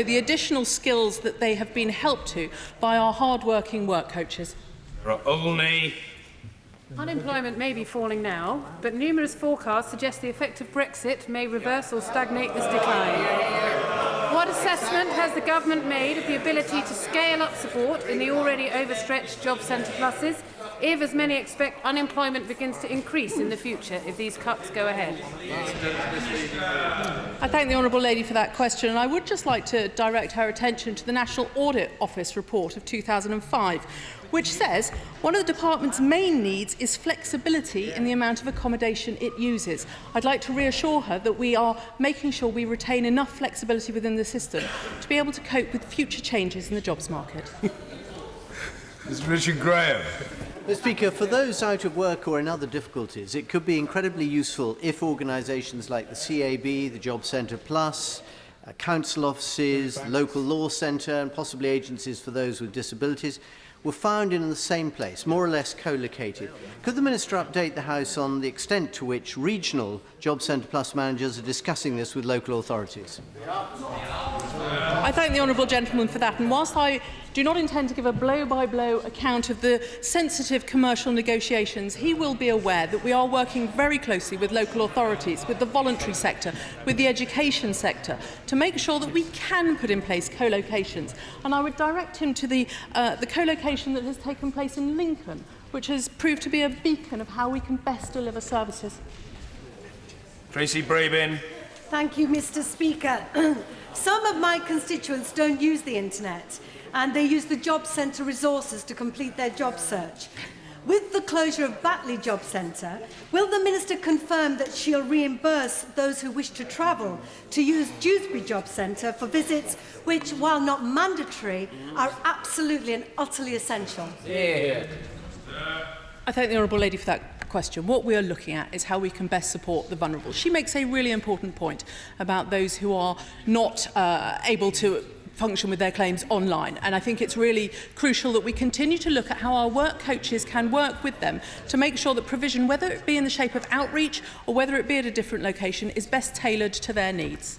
also the additional skills that they have been helped to by our hard-working work coaches. Only. Unemployment may be falling now, but numerous forecasts suggest the effect of Brexit may reverse or stagnate this decline. What assessment has the government made of the ability to scale up support in the already overstretched Job Centre Pluses if, as many expect, unemployment begins to increase in the future if these cuts go ahead? I thank the Honourable Lady for that question, and I would just like to direct her attention to the National Audit Office report of 2005, which says one of the department's main needs is flexibility in the amount of accommodation it uses. I'd like to reassure her that we are making sure we retain enough flexibility within the system to be able to cope with future changes in the jobs market. Mr. Richard Graham. Mr. Speaker, for those out of work or in other difficulties, it could be incredibly useful if organisations like the CAB, the Job Centre Plus, council offices, local law centre and possibly agencies for those with disabilities were found in the same place, more or less co-located. Could the Minister update the House on the extent to which regional Job Centre Plus managers are discussing this with local authorities? I thank the honourable gentleman for that, and whilst I do not intend to give a blow-by-blow account of the sensitive commercial negotiations, he will be aware that we are working very closely with local authorities, with the voluntary sector, with the education sector, to make sure that we can put in place co-locations. And I would direct him to the co-location that has taken place in Lincoln, which has proved to be a beacon of how we can best deliver services. Tracy Brabin. Thank you, Mr. Speaker. Some of my constituents don't use the internet, and they use the Job Centre resources to complete their job search. With the closure of Batley Job Centre, will the Minister confirm that she'll reimburse those who wish to travel to use Dewsbury Job Centre for visits which, while not mandatory, are absolutely and utterly essential? Yeah. I thank the honourable lady for that question. What we are looking at is how we can best support the vulnerable. She makes a really important point about those who are not able to function with their claims online, and I think it's really crucial that we continue to look at how our work coaches can work with them to make sure that provision, whether it be in the shape of outreach or whether it be at a different location, is best tailored to their needs.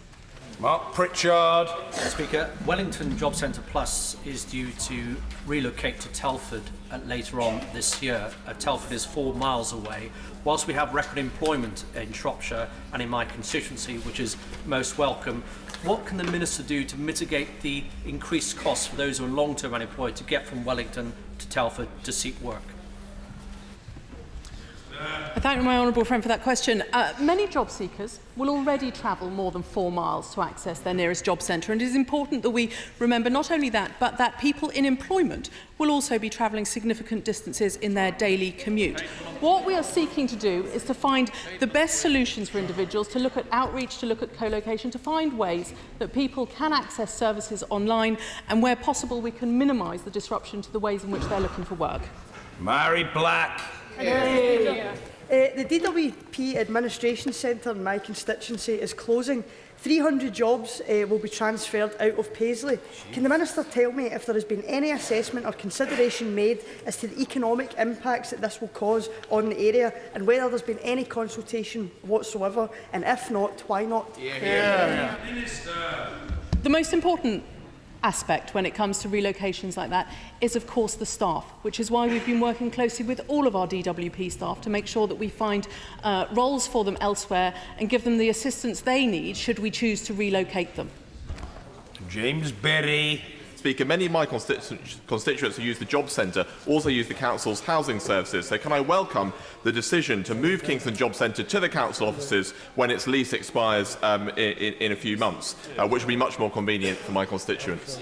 Mark Pritchard. Speaker, Wellington Job Centre Plus is due to relocate to Telford later on this year. Telford is 4 miles away. Whilst we have record employment in Shropshire and in my constituency, which is most welcome, what can the Minister do to mitigate the increased costs for those who are long-term unemployed to get from Wellington to Telford to seek work? I thank my honourable friend for that question. Many job seekers will already travel more than 4 miles to access their nearest job centre, and it is important that we remember not only that, but that people in employment will also be travelling significant distances in their daily commute. What we are seeking to do is to find the best solutions for individuals, to look at outreach, to look at co-location, to find ways that people can access services online, and where possible we can minimise the disruption to the ways in which they're looking for work. Mary Black. The DWP Administration Centre in my constituency is closing. 300 jobs will be transferred out of Paisley. Can the Minister tell me if there has been any assessment or consideration made as to the economic impacts that this will cause on the area, and whether there's been any consultation whatsoever, and if not, why not? The most important aspect when it comes to relocations like that is, of course, the staff, which is why we've been working closely with all of our DWP staff to make sure that we find roles for them elsewhere and give them the assistance they need should we choose to relocate them. James Berry. Speaker, many of my constituents who use the Job Centre also use the Council's housing services, so can I welcome the decision to move Kingston Job Centre to the Council offices when its lease expires in a few months, which will be much more convenient for my constituents.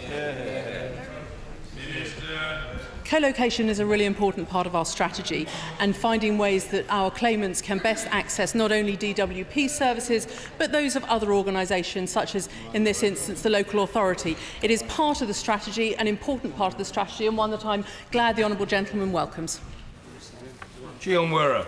Co-location is a really important part of our strategy, and finding ways that our claimants can best access not only DWP services but those of other organisations, such as in this instance the local authority. It is part of the strategy, an important part of the strategy, and one that I'm glad the honourable gentleman welcomes. Jill Murrah.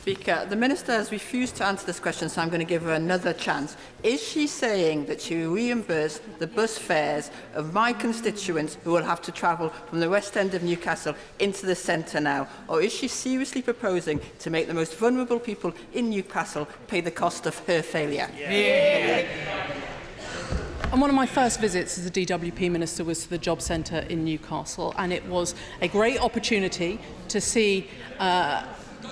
Speaker, the Minister has refused to answer this question, so I'm going to give her another chance. Is she saying that she will reimburse the bus fares of my constituents who will have to travel from the west end of Newcastle into the centre now? Or is she seriously proposing to make the most vulnerable people in Newcastle pay the cost of her failure? And one of my first visits as a DWP Minister was to the Job Centre in Newcastle, and it was a great opportunity to see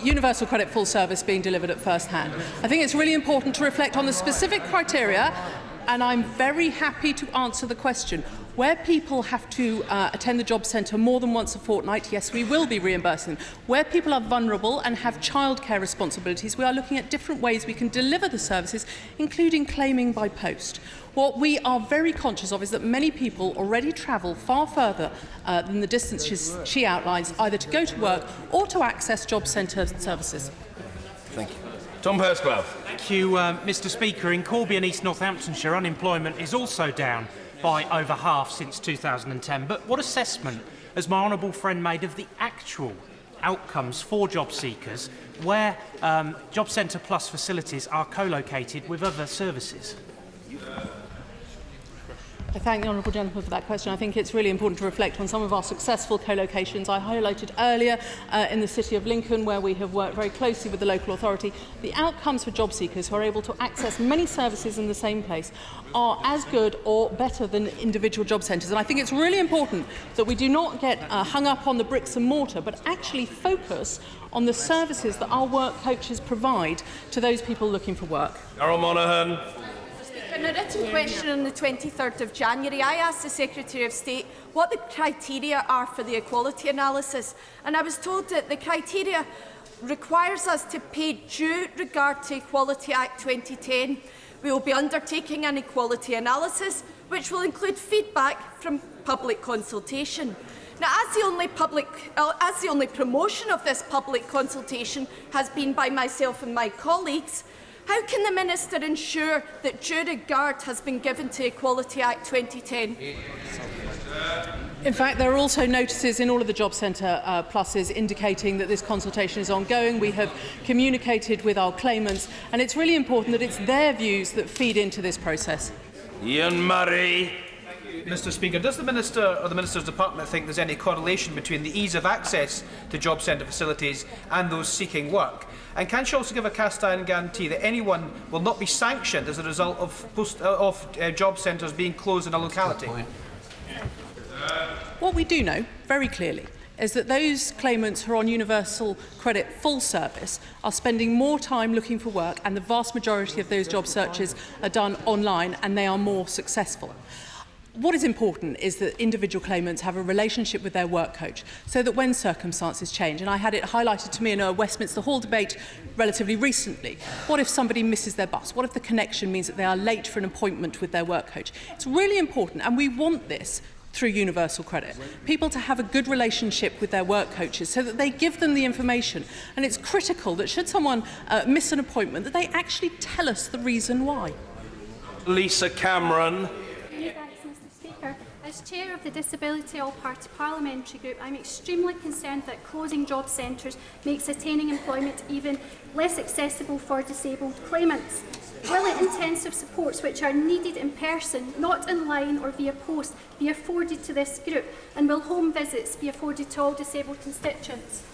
universal credit full service being delivered at first hand. I think it's really important to reflect on the specific criteria, and I'm very happy to answer the question. Where people have to attend the job centre more than once a fortnight, yes, we will be reimbursing them. Where people are vulnerable and have childcare responsibilities, we are looking at different ways we can deliver the services, including claiming by post. What we are very conscious of is that many people already travel far further than the distance she outlines, either to go to work or to access job centre services. Thank you. Tom Hurstcliffe. Thank you, Mr. Speaker. In Corby and East Northamptonshire, unemployment is also down by over half since 2010. But what assessment has my honourable friend made of the actual outcomes for job seekers where Job Centre Plus facilities are co-located with other services? I thank the honourable gentleman for that question. I think it's really important to reflect on some of our successful co-locations. I highlighted earlier in the City of Lincoln, where we have worked very closely with the local authority. The outcomes for job seekers who are able to access many services in the same place are as good or better than individual job centres. And I think it's really important that we do not get hung up on the bricks and mortar, but actually focus on the services that our work coaches provide to those people looking for work. Carol Monaghan. In a written question on the 23rd of January, I asked the Secretary of State what the criteria are for the equality analysis, and I was told that the criteria requires us to pay due regard to Equality Act 2010. We will be undertaking an equality analysis, which will include feedback from public consultation. Now, as the only promotion of this public consultation has been by myself and my colleagues, how can the Minister ensure that due regard has been given to Equality Act 2010? In fact, there are also notices in all of the Job Centre pluses indicating that this consultation is ongoing. We have communicated with our claimants, and it's really important that it's their views that feed into this process. Ian Murray. Mr. Speaker, does the Minister or the Minister's Department think there's any correlation between the ease of access to job centre facilities and those seeking work? And can she also give a cast-iron guarantee that anyone will not be sanctioned as a result of job centres being closed in a locality? What we do know, very clearly, is that those claimants who are on universal credit full service are spending more time looking for work, and the vast majority of those job searches are done online, and they are more successful. What is important is that individual claimants have a relationship with their work coach so that when circumstances change, and I had it highlighted to me in a Westminster Hall debate relatively recently, what if somebody misses their bus? What if the connection means that they are late for an appointment with their work coach? It's really important, and we want this through universal credit, people to have a good relationship with their work coaches so that they give them the information. And it's critical that should someone miss an appointment, that they actually tell us the reason why. Lisa Cameron. As Chair of the Disability All-Party Parliamentary Group, I'm extremely concerned that closing job centres makes attaining employment even less accessible for disabled claimants. Will intensive supports which are needed in person, not online or via post, be afforded to this group? And will home visits be afforded to all disabled constituents?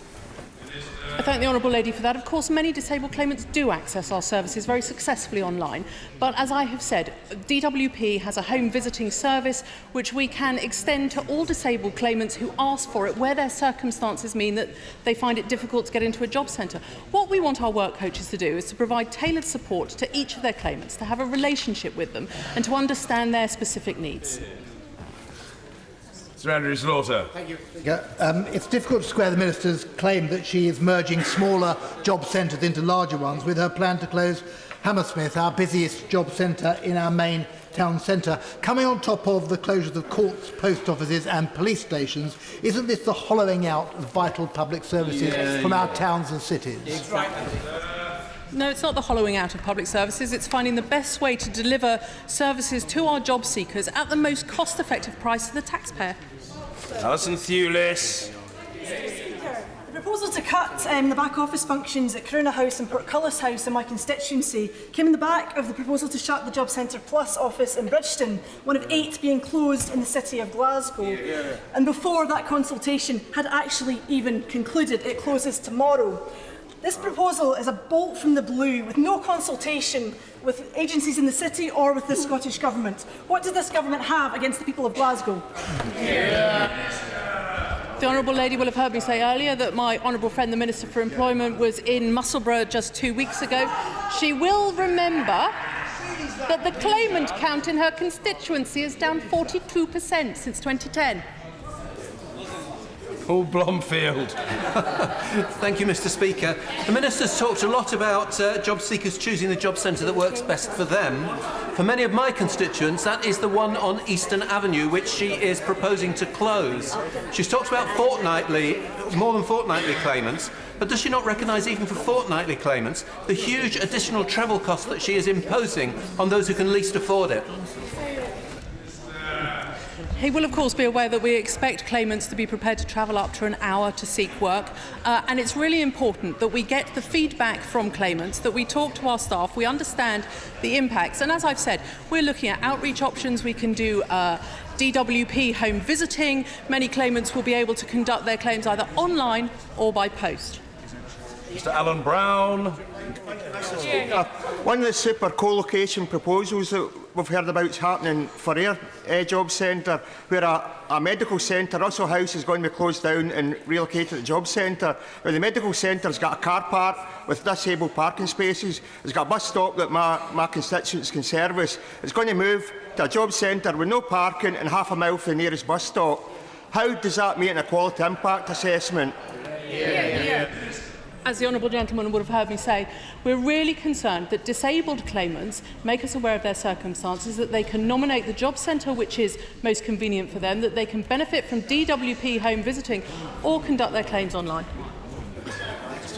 I thank the Honourable Lady for that. Of course, many disabled claimants do access our services very successfully online. But as I have said, DWP has a home visiting service which we can extend to all disabled claimants who ask for it, where their circumstances mean that they find it difficult to get into a job centre. What we want our work coaches to do is to provide tailored support to each of their claimants, to have a relationship with them and to understand their specific needs. Sir Andrew Slaughter. Thank you. It's difficult to square the Minister's claim that she is merging smaller job centres into larger ones with her plan to close Hammersmith, our busiest job centre in our main town centre. Coming on top of the closures of courts, post offices and police stations, isn't this the hollowing out of vital public services from our towns and cities? No, it's not the hollowing out of public services. It's finding the best way to deliver services to our job seekers at the most cost-effective price to the taxpayer. Alison Thewlis. The proposal to cut the back office functions at Corona House and Portcullis House in my constituency came in the back of the proposal to shut the Job Centre Plus office in Bridgeton, one of 8 being closed in the city of Glasgow. And before that consultation had actually even concluded, it closes tomorrow. This proposal is a bolt from the blue, with no consultation with agencies in the city or with the Scottish Government. What does this government have against the people of Glasgow? The honourable lady will have heard me say earlier that my honourable friend, the Minister for Employment, was in Musselburgh just 2 weeks ago. She will remember that the claimant count in her constituency is down 42% since 2010. Paul Blomfield. Thank you, Mr. Speaker. The Minister's talked a lot about job seekers choosing the job centre that works best for them. For many of my constituents, that is the one on Eastern Avenue, which she is proposing to close. She's talked about more than fortnightly claimants, but does she not recognise, even for fortnightly claimants, the huge additional travel costs that she is imposing on those who can least afford it? He will, of course, be aware that we expect claimants to be prepared to travel up to an hour to seek work. And it's really important that we get the feedback from claimants, that we talk to our staff, we understand the impacts. And as I've said, we're looking at outreach options. We can do DWP home visiting. Many claimants will be able to conduct their claims either online or by post. Mr. Alan Brown. One of the super co-location proposals that we've heard about is happening for Ayr Job Centre, where a medical centre, Russell House, is going to be closed down and relocated to the job centre. Well, the medical centre's got a car park with disabled parking spaces. It's got a bus stop that my constituents can service. It's going to move to a job centre with no parking and half a mile from the nearest bus stop. How does that meet an equality impact assessment? As the honourable gentleman would have heard me say, we're really concerned that disabled claimants make us aware of their circumstances, that they can nominate the job centre which is most convenient for them, that they can benefit from DWP home visiting or conduct their claims online.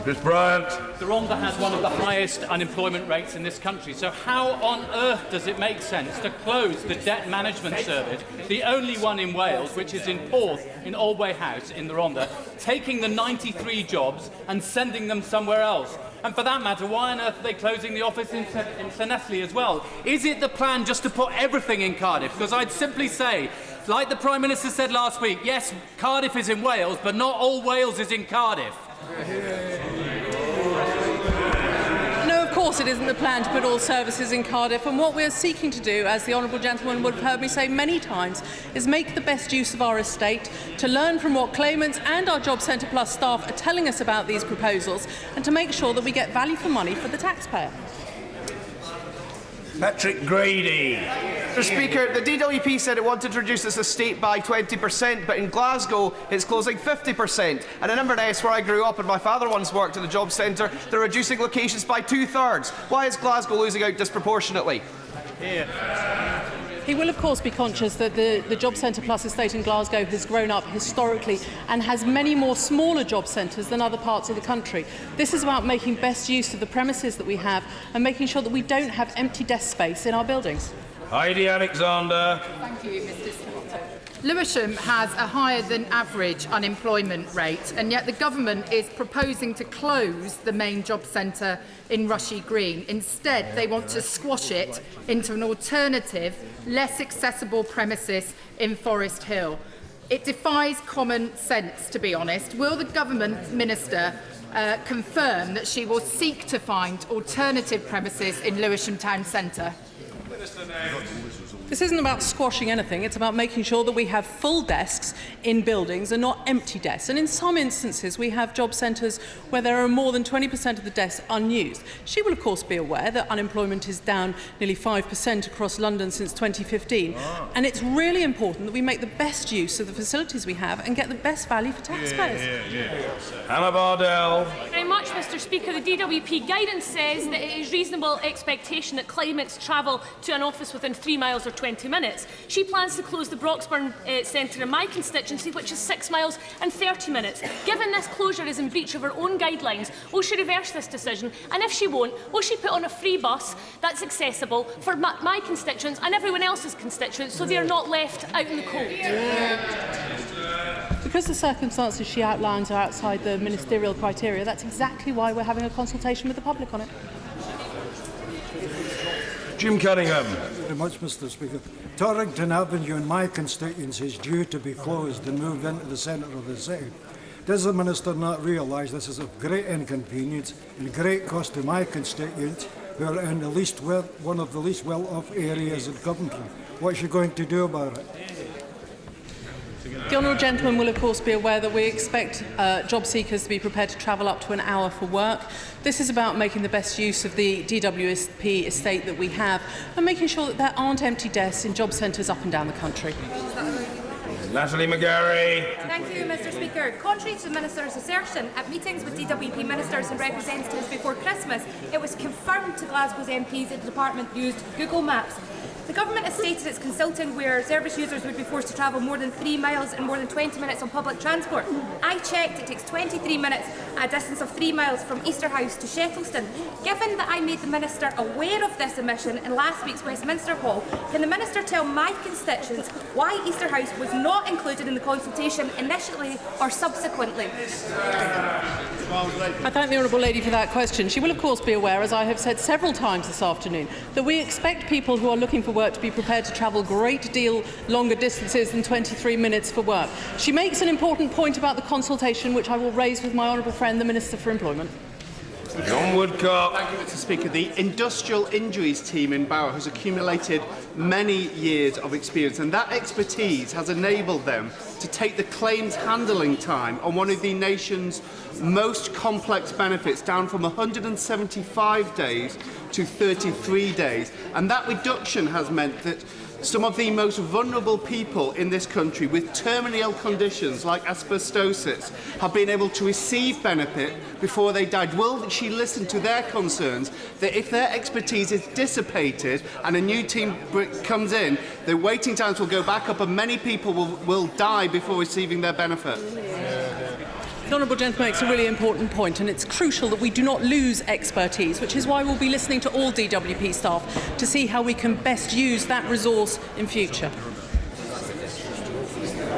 Chris Bryant. The Rhondda has one of the highest unemployment rates in this country, so how on earth does it make sense to close the debt management service, the only one in Wales, which is in Porth, in Aldway House in the Rhondda, taking the 93 jobs and sending them somewhere else? And for that matter, why on earth are they closing the office in Llanelli as well? Is it the plan just to put everything in Cardiff? Because I'd simply say, like the Prime Minister said last week, yes, Cardiff is in Wales, but not all Wales is in Cardiff. No, of course it isn't the plan to put all services in Cardiff, and what we're seeking to do, as the honourable gentleman would have heard me say many times, is make the best use of our estate, to learn from what claimants and our Job Centre Plus staff are telling us about these proposals, and to make sure that we get value for money for the taxpayer. Patrick Grady. Mr. Speaker, the DWP said it wanted to reduce its estate by 20%, but in Glasgow it's closing 50%. And in Inverness, where I grew up and my father once worked at the job centre, they're reducing locations by 2/3. Why is Glasgow losing out disproportionately? He will, of course, be conscious that the Job Centre Plus estate in Glasgow has grown up historically and has many more smaller job centres than other parts of the country. This is about making best use of the premises that we have and making sure that we don't have empty desk space in our buildings. Heidi Alexander. Thank you, Mr. Speaker. Lewisham has a higher than average unemployment rate, and yet the government is proposing to close the main job centre in Rushy Green. Instead, they want to squash it into an alternative, less accessible premises in Forest Hill. It defies common sense, to be honest. Will the government minister confirm that she will seek to find alternative premises in Lewisham Town Centre? This isn't about squashing anything, it's about making sure that we have full desks in buildings and not empty desks. And in some instances, we have job centres where there are more than 20% of the desks unused. She will, of course, be aware that unemployment is down nearly 5% across London since 2015. And it's really important that we make the best use of the facilities we have and get the best value for taxpayers. Hannah Bardell. Thank you very much, Mr. Speaker. The DWP guidance says that it is reasonable expectation that claimants travel to an office within 3 miles or 20 minutes. She plans to close the Broxburn Centre in my constituency, which is 6 miles and 30 minutes. Given this closure is in breach of her own guidelines, will she reverse this decision? And if she won't, will she put on a free bus that's accessible for my constituents and everyone else's constituents so they are not left out in the cold? Because the circumstances she outlines are outside the ministerial criteria, that's exactly why we're having a consultation with the public on it. Jim Cunningham. Thank you very much, Mr. Speaker. Torrington Avenue in my constituency is due to be closed and moved into the centre of the city. Does the Minister not realise this is of great inconvenience and great cost to my constituents who are in one of the least well-off areas in Coventry? What's she going to do about it? The honourable gentleman will of course be aware that we expect job seekers to be prepared to travel up to an hour for work. This is about making the best use of the DWP estate that we have and making sure that there aren't empty desks in job centres up and down the country. Natalie McGarry. Thank you, Mr. Speaker. Contrary to the Minister's assertion, at meetings with DWP ministers and representatives before Christmas, it was confirmed to Glasgow's MPs that the department used Google Maps. The government has stated it's consulting where service users would be forced to travel more than 3 miles and more than 20 minutes on public transport. I checked, it takes 23 minutes at a distance of 3 miles from Easterhouse to Shettleston. Given that I made the Minister aware of this omission in last week's Westminster Hall, can the Minister tell my constituents why Easterhouse was not included in the consultation initially or subsequently? I thank the honourable lady for that question. She will of course be aware, as I have said several times this afternoon, that we expect people who are looking for work to be prepared to travel a great deal longer distances than 23 minutes for work. She makes an important point about the consultation, which I will raise with my honourable friend, the Minister for Employment. John Woodcock. Thank you, Mr. Speaker. The Industrial Injuries team in Bauer has accumulated many years of experience, and that expertise has enabled them to take the claims handling time on one of the nation's most complex benefits down from 175 days to 33 days. And that reduction has meant that some of the most vulnerable people in this country with terminal conditions like asbestosis have been able to receive benefit before they died. Will she listen to their concerns that if their expertise is dissipated and a new team comes in, the waiting times will go back up and many people will die before receiving their benefit? The honourable gentleman makes a really important point, and it's crucial that we do not lose expertise, which is why we'll be listening to all DWP staff to see how we can best use that resource in future.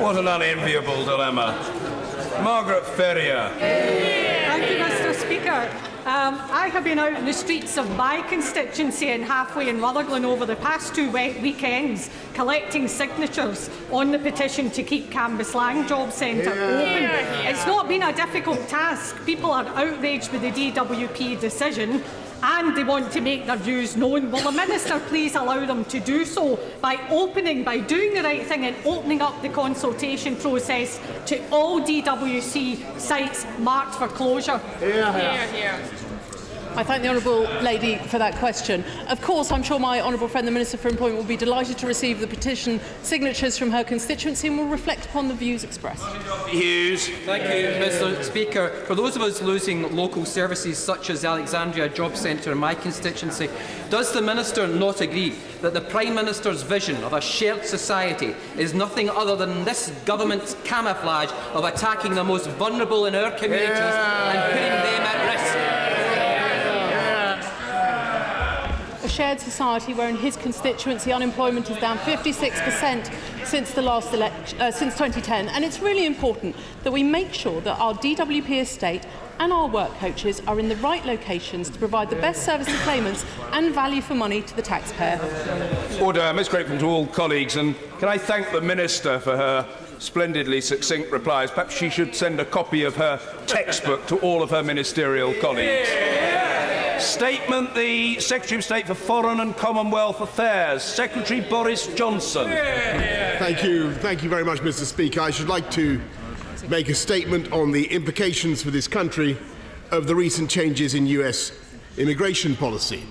What an unenviable dilemma. Margaret Ferrier. Thank you, Mr. Speaker. I have been out in the streets of my constituency in Halfway and Rutherglen over the past 2 weekends collecting signatures on the petition to keep Cambuslang Job Centre open. It's not been a difficult task. People are outraged with the DWP decision and they want to make their views known. Will the Minister please allow them to do so by doing the right thing and opening up the consultation process to all DWC sites marked for closure? I thank the honourable lady for that question. Of course, I'm sure my honourable friend, the Minister for Employment, will be delighted to receive the petition signatures from her constituency and will reflect upon the views expressed. Hughes. Thank you, Mr. Speaker. For those of us losing local services such as Alexandria Job Centre in my constituency, does the Minister not agree that the Prime Minister's vision of a shared society is nothing other than this government's camouflage of attacking the most vulnerable in our communities and putting them at risk? A shared society where in his constituency unemployment is down 56% since the last since 2010, and it's really important that we make sure that our DWP estate and our work coaches are in the right locations to provide the best service to claimants and value for money to the taxpayer. Order. I'm most grateful to all colleagues, and can I thank the Minister for her splendidly succinct replies. Perhaps she should send a copy of her textbook to all of her ministerial colleagues. Statement, the Secretary of State for Foreign and Commonwealth Affairs, Secretary Boris Johnson. Thank you very much, Mr. Speaker. I should like to make a statement on the implications for this country of the recent changes in US immigration policy.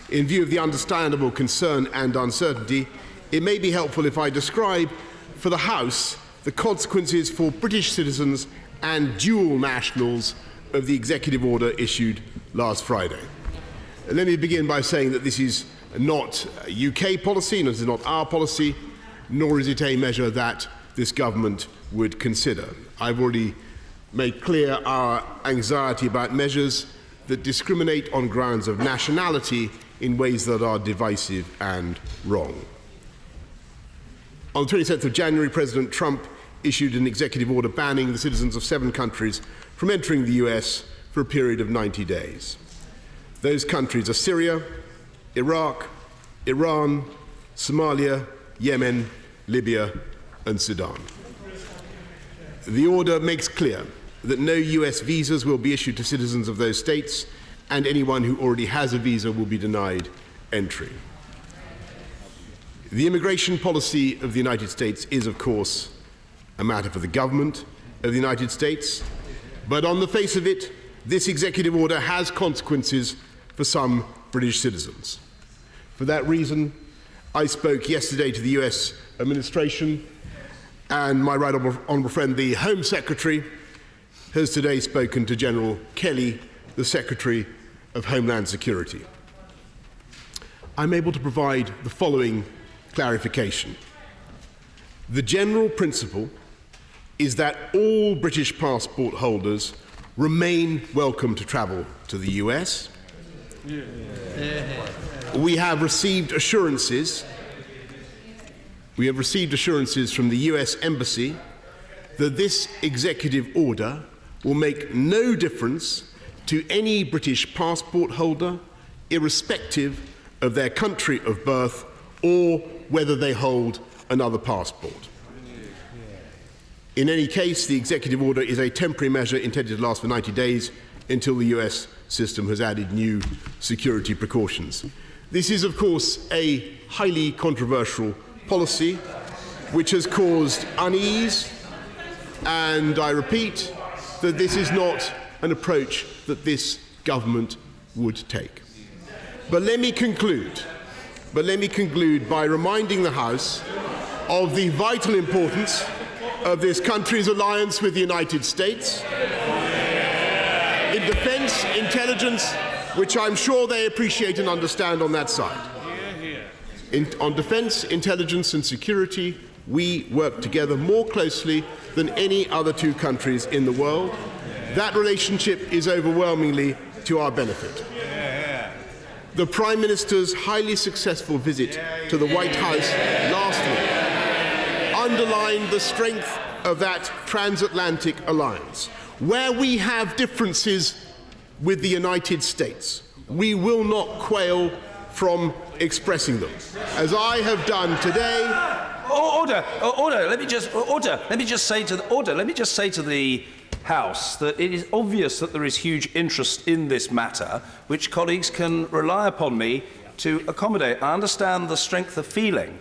In view of the understandable concern and uncertainty, it may be helpful if I describe for the House the consequences for British citizens and dual nationals of the executive order issued last Friday. Let me begin by saying that this is not a UK policy, and it is not our policy, nor is it a measure that this government would consider. I've already made clear our anxiety about measures that discriminate on grounds of nationality in ways that are divisive and wrong. On the 27th of January, President Trump issued an executive order banning the citizens of 7 countries from entering the US for a period of 90 days. Those countries are Syria, Iraq, Iran, Somalia, Yemen, Libya, and Sudan. The order makes clear that no US visas will be issued to citizens of those states, and anyone who already has a visa will be denied entry. The immigration policy of the United States is, of course, a matter for the government of the United States, but on the face of it, this executive order has consequences for some British citizens. For that reason, I spoke yesterday to the US administration, and my right honourable friend, the Home Secretary, has today spoken to General Kelly, the Secretary of Homeland Security. I'm able to provide the following clarification. The general principle is that all British passport holders remain welcome to travel to the US. We have received assurances from the US Embassy that this executive order will make no difference to any British passport holder, irrespective of their country of birth or whether they hold another passport. In any case, the executive order is a temporary measure intended to last for 90 days until the US system has added new security precautions. This is, of course, a highly controversial policy which has caused unease, and I repeat that this is not an approach that this government would take. But let me conclude by reminding the House of the vital importance of this country's alliance with the United States in defence, intelligence, which I'm sure they appreciate and understand on that side. On defence, intelligence and security, we work together more closely than any other two countries in the world. That relationship is overwhelmingly to our benefit. The Prime Minister's highly successful visit to the White House last week underlined the strength of that transatlantic alliance. Where we have differences with the United States, we will not quail from expressing them, as I have done today. Order. Let me just say to the House that it is obvious that there is huge interest in this matter, which colleagues can rely upon me to accommodate. I understand the strength of feeling,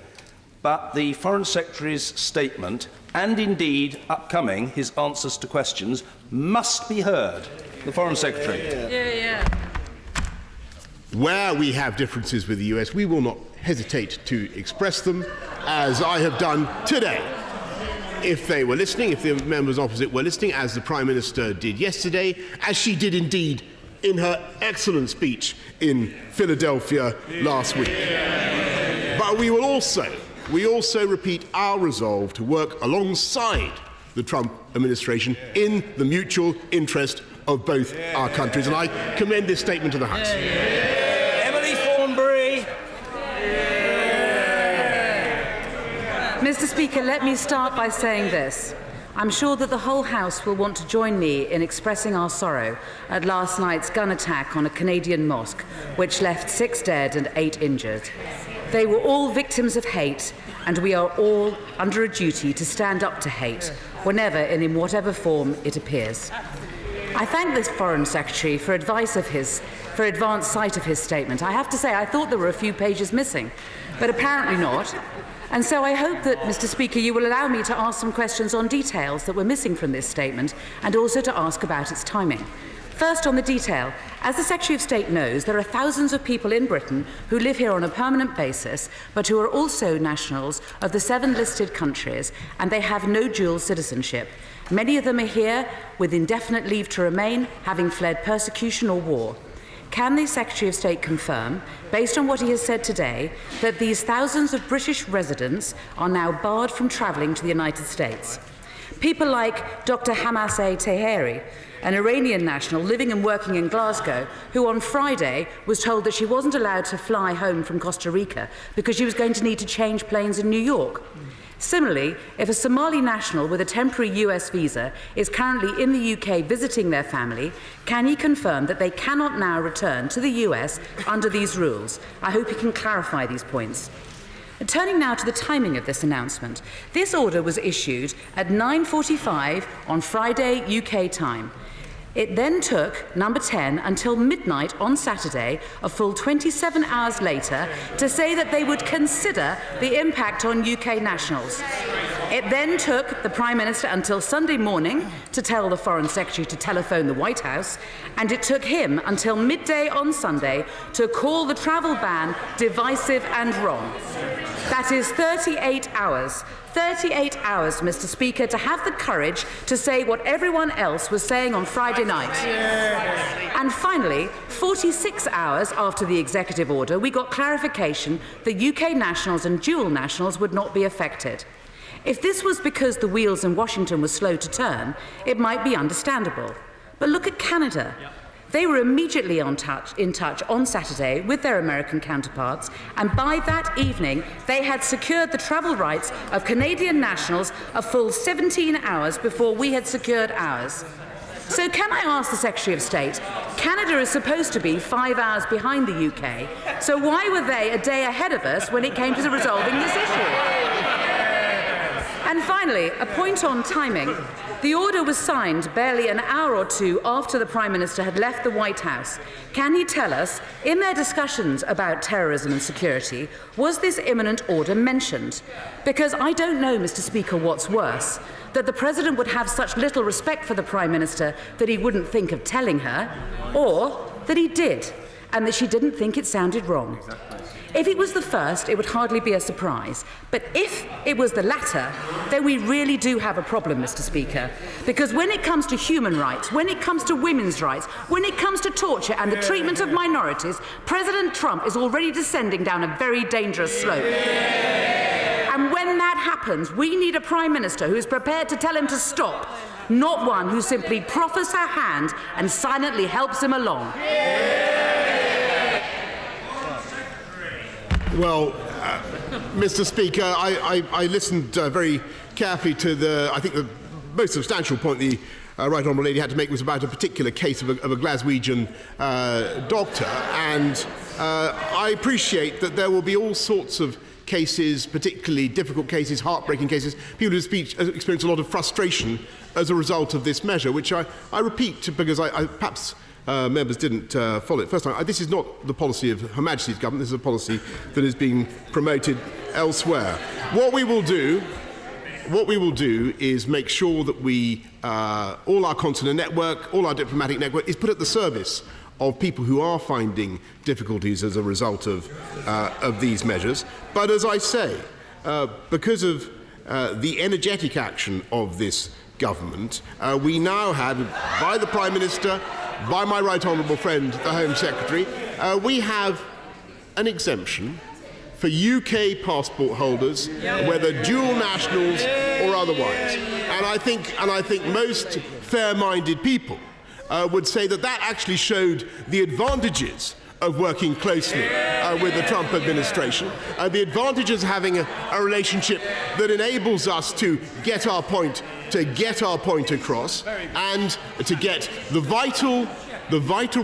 but the Foreign Secretary's statement, and indeed upcoming his answers to questions, must be heard. The Foreign Secretary. Where we have differences with the US, we will not hesitate to express them, as I have done today. If they were listening, if the members opposite were listening, as the Prime Minister did yesterday, as she did indeed in her excellent speech in Philadelphia last week. But we also repeat our resolve to work alongside the Trump administration in the mutual interest of both our countries. And I commend this statement to the House. Emily Thornberry. Mr. Speaker, let me start by saying this. I'm sure that the whole House will want to join me in expressing our sorrow at last night's gun attack on a Canadian mosque, which left 6 dead and 8 injured. They were all victims of hate, and we are all under a duty to stand up to hate, whenever and in whatever form it appears. I thank this Foreign Secretary for advance sight of his statement. I have to say, I thought there were a few pages missing, but apparently not. And so I hope that, Mr. Speaker, you will allow me to ask some questions on details that were missing from this statement, and also to ask about its timing. First, on the detail. As the Secretary of State knows, there are thousands of people in Britain who live here on a permanent basis, but who are also nationals of the 7 listed countries, and they have no dual citizenship. Many of them are here with indefinite leave to remain, having fled persecution or war. Can the Secretary of State confirm, based on what he has said today, that these thousands of British residents are now barred from travelling to the United States? People like Dr. Hamaseh Taheri, an Iranian national living and working in Glasgow, who on Friday was told that she wasn't allowed to fly home from Costa Rica because she was going to need to change planes in New York. Similarly, if a Somali national with a temporary US visa is currently in the UK visiting their family, can he confirm that they cannot now return to the US under these rules? I hope he can clarify these points. Turning now to the timing of this announcement. This order was issued at 9:45 on Friday UK time. It then took Number 10 until midnight on Saturday, a full 27 hours later, to say that they would consider the impact on UK nationals. It then took the Prime Minister until Sunday morning to tell the Foreign Secretary to telephone the White House, and it took him until midday on Sunday to call the travel ban divisive and wrong. That is 38 hours. 38 hours, Mr. Speaker, to have the courage to say what everyone else was saying on Friday night. And finally, 46 hours after the executive order, we got clarification that UK nationals and dual nationals would not be affected. If this was because the wheels in Washington were slow to turn, it might be understandable. But look at Canada. They were immediately in touch on Saturday with their American counterparts, and by that evening, they had secured the travel rights of Canadian nationals a full 17 hours before we had secured ours. So can I ask the Secretary of State, Canada is supposed to be 5 hours behind the UK, so why were they a day ahead of us when it came to resolving this issue? And finally, a point on timing. The order was signed barely an hour or two after the Prime Minister had left the White House. Can he tell us, in their discussions about terrorism and security, was this imminent order mentioned? Because I don't know, Mr. Speaker, what's worse, that the President would have such little respect for the Prime Minister that he wouldn't think of telling her, or that he did, and that she didn't think it sounded wrong. If it was the first, it would hardly be a surprise. But if it was the latter, then we really do have a problem, Mr. Speaker. Because when it comes to human rights, when it comes to women's rights, when it comes to torture and the treatment of minorities, President Trump is already descending down a very dangerous slope. And when that happens, we need a Prime Minister who is prepared to tell him to stop, not one who simply proffers her hand and silently helps him along. Well, Mr. Speaker, I listened very carefully to I think the most substantial point the Right Honourable Lady had to make was about a particular case of a Glaswegian doctor, and I appreciate that there will be all sorts of cases, particularly difficult cases, heartbreaking cases, people who experience a lot of frustration as a result of this measure, which I repeat because I perhaps members didn't follow it first time. This is not the policy of Her Majesty's government. This is a policy that is being promoted elsewhere. What we will do is make sure that we, all our consular network, all our diplomatic network, is put at the service of people who are finding difficulties as a result of these measures. But as I say, because of the energetic action of this government, we now have, by the Prime Minister, by my right honourable friend, the Home Secretary, we have an exemption for UK passport holders, whether dual nationals or otherwise. And I think most fair-minded people would say that that actually showed the advantages of working closely with the Trump administration, the advantages of having a relationship that enables us to get our point across, and to get the vital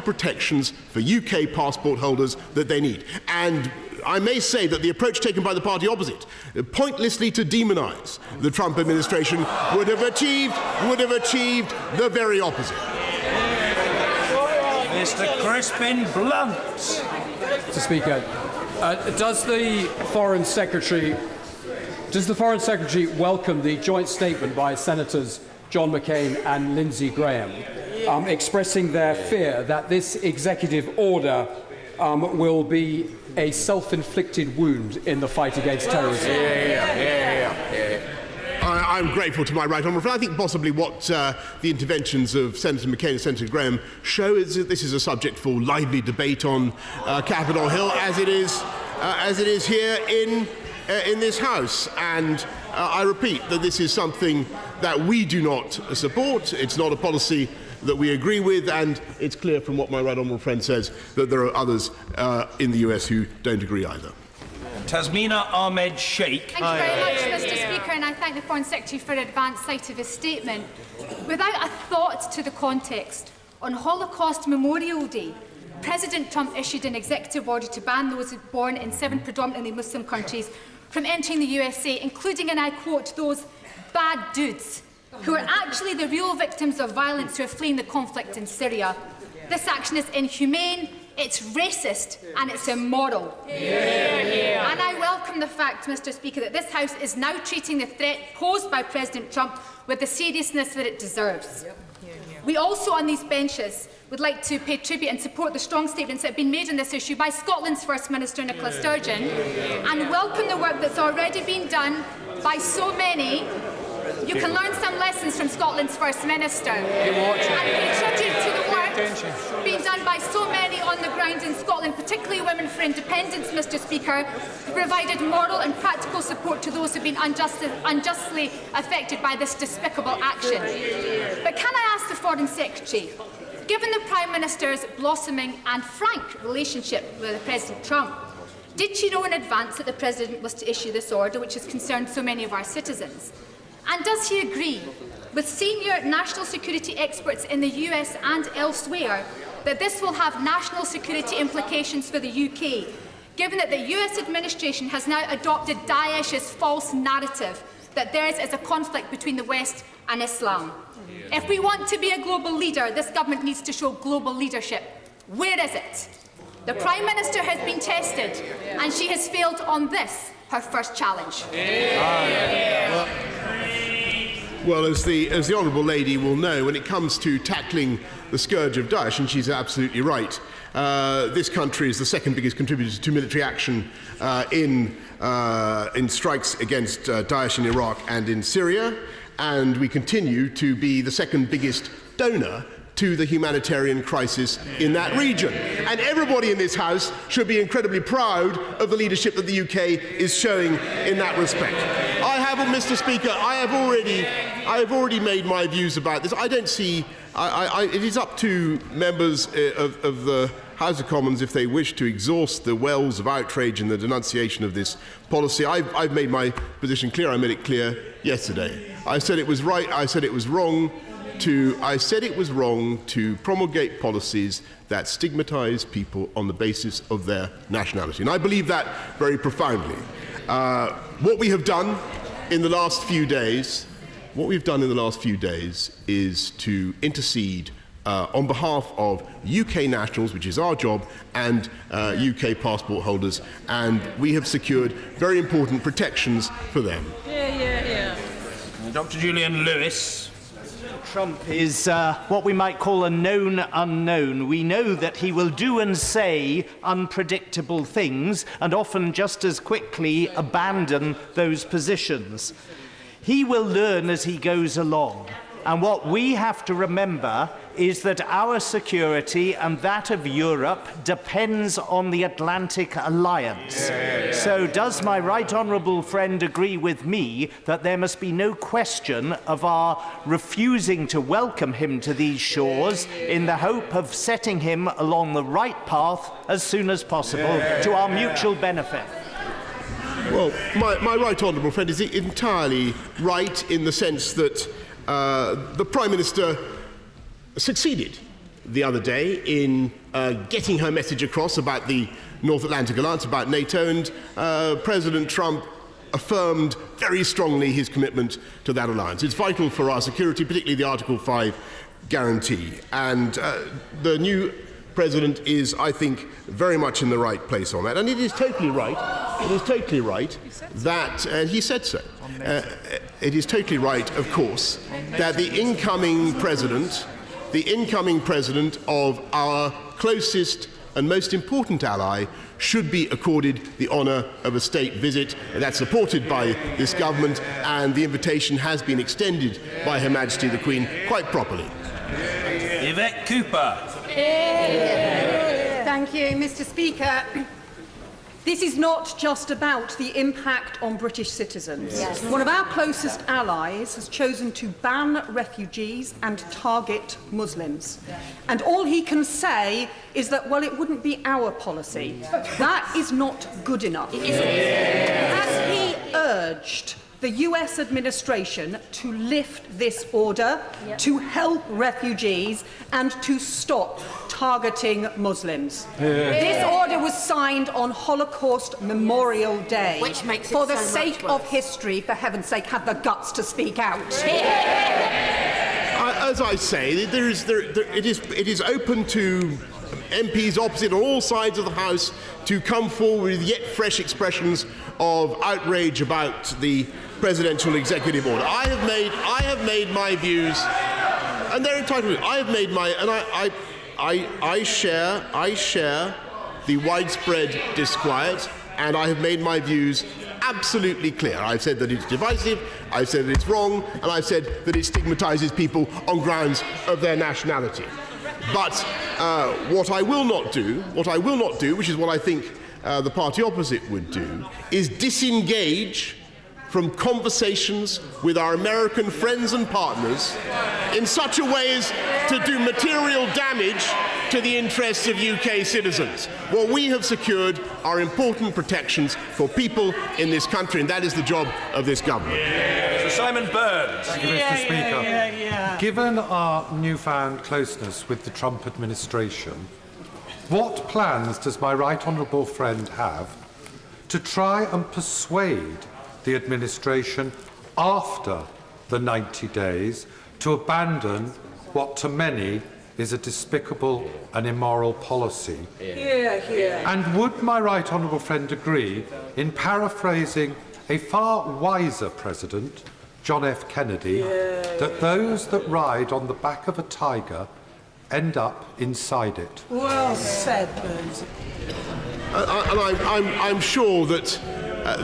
protections for UK passport holders that they need. And I may say that the approach taken by the party opposite, pointlessly to demonise the Trump administration, would have achieved the very opposite. Mr. Crispin Blunt. Mr. Speaker, does the Foreign Secretary welcome the joint statement by Senators John McCain and Lindsey Graham, expressing their fear that this executive order will be a self-inflicted wound in the fight against terrorism? I'm grateful to my right honourable friend. I think possibly what the interventions of Senator McCain and Senator Graham show is that this is a subject for lively debate on Capitol Hill, as it is here in this House. And I repeat that this is something that we do not support. It's not a policy that we agree with, and it's clear from what my right honourable friend says that there are others in the US who don't agree either. Tasmina Ahmed Sheikh. Thank you very much, Mr. Speaker, and I thank the Foreign Secretary for advance sight of his statement. Without a thought to the context, on Holocaust Memorial Day, President Trump issued an executive order to ban those born in 7 predominantly Muslim countries from entering the USA, including, and I quote, those bad dudes who are actually the real victims of violence who are fleeing the conflict in Syria. This action is inhumane, it's racist and it's immoral. And I welcome the fact, Mr. Speaker, that this House is now treating the threat posed by President Trump with the seriousness that it deserves. We also on these benches would like to pay tribute and support the strong statements that have been made on this issue by Scotland's First Minister Nicola Sturgeon and welcome the work that's already been done by so many. You can learn some lessons from Scotland's First Minister and pay tribute to the work being done by so many on the ground in Scotland, particularly Women for Independence, Mr. Speaker, who provided moral and practical support to those who have been unjustly affected by this despicable action. But can I ask the Foreign Secretary, given the Prime Minister's blossoming and frank relationship with President Trump, did she know in advance that the President was to issue this order, which has concerned so many of our citizens? And does he agree with senior national security experts in the US and elsewhere that this will have national security implications for the UK, given that the US administration has now adopted Daesh's false narrative that theirs is a conflict between the West and Islam? If we want to be a global leader, this government needs to show global leadership. Where is it? The Prime Minister has been tested, and she has failed on this, her first challenge. Well, as the Honourable Lady will know, when it comes to tackling the scourge of Daesh, and she's absolutely right, this country is the second biggest contributor to military action in strikes against Daesh in Iraq and in Syria, and we continue to be the second biggest donor to the humanitarian crisis in that region. And everybody in this House should be incredibly proud of the leadership that the UK is showing in that respect. Mr. Speaker, I have already made my views about this. I don't see. It is up to members of the House of Commons, if they wish to exhaust the wells of outrage and the denunciation of this policy. I've made my position clear. I made it clear yesterday. I said it was right. I said it was wrong to promulgate policies that stigmatise people on the basis of their nationality, and I believe that very profoundly. What we have done in the last few days, is to intercede on behalf of UK nationals, which is our job, and UK passport holders, and we have secured very important protections for them. Dr. Julian Lewis. Trump is what we might call a known unknown. We know that he will do and say unpredictable things and often just as quickly abandon those positions. He will learn as he goes along. And what we have to remember is that our security and that of Europe depends on the Atlantic Alliance. So does my right honourable friend agree with me that there must be no question of our refusing to welcome him to these shores in the hope of setting him along the right path as soon as possible to our mutual benefit? Well, my right honourable friend is entirely right in the sense that the Prime Minister succeeded the other day in getting her message across about the North Atlantic Alliance, about NATO, and President Trump affirmed very strongly his commitment to that alliance. It's vital for our security, particularly the Article 5 guarantee. And the new President is, I think, very much in the right place on that. And it is totally right, that, and he said so, it is totally right, of course, that the incoming president of our closest and most important ally should be accorded the honour of a state visit. That's supported by this government, and the invitation has been extended by Her Majesty the Queen quite properly. Yvette Cooper. Thank you, Mr. Speaker. This is not just about the impact on British citizens. Yes. One of our closest allies has chosen to ban refugees and target Muslims. And all he can say is that, well, it wouldn't be our policy. That is not good enough. Has he urged the US administration to lift this order, to help refugees, and to stop targeting Muslims. This order was signed on Holocaust Memorial Day. Which makes it for the so sake much of worse. history, for heaven's sake, have the guts to speak out. As I say, it is open to MPs opposite on all sides of the House to come forward with yet fresh expressions of outrage about the presidential executive order. I have made my views, and they're entitled to it. I have made my, and I share the widespread disquiet, and I have made my views absolutely clear. I've said that it's divisive, I've said that it's wrong, and I've said that it stigmatizes people on grounds of their nationality. But what I will not do, which is what I think the party opposite would do, is disengage from conversations with our American friends and partners in such a way as to do material damage to the interests of UK citizens. What we have secured are important protections for people in this country, and that is the job of this government. Sir Simon Burns. Thank you, Mr. Speaker. Given our newfound closeness with the Trump administration, what plans does my right honourable friend have to try and persuade the administration after the 90 days to abandon what to many is a despicable and immoral policy? And would my right honourable friend agree in paraphrasing a far wiser president, John F. Kennedy, that those that ride on the back of a tiger end up inside it? Well said, Burns. And I'm sure that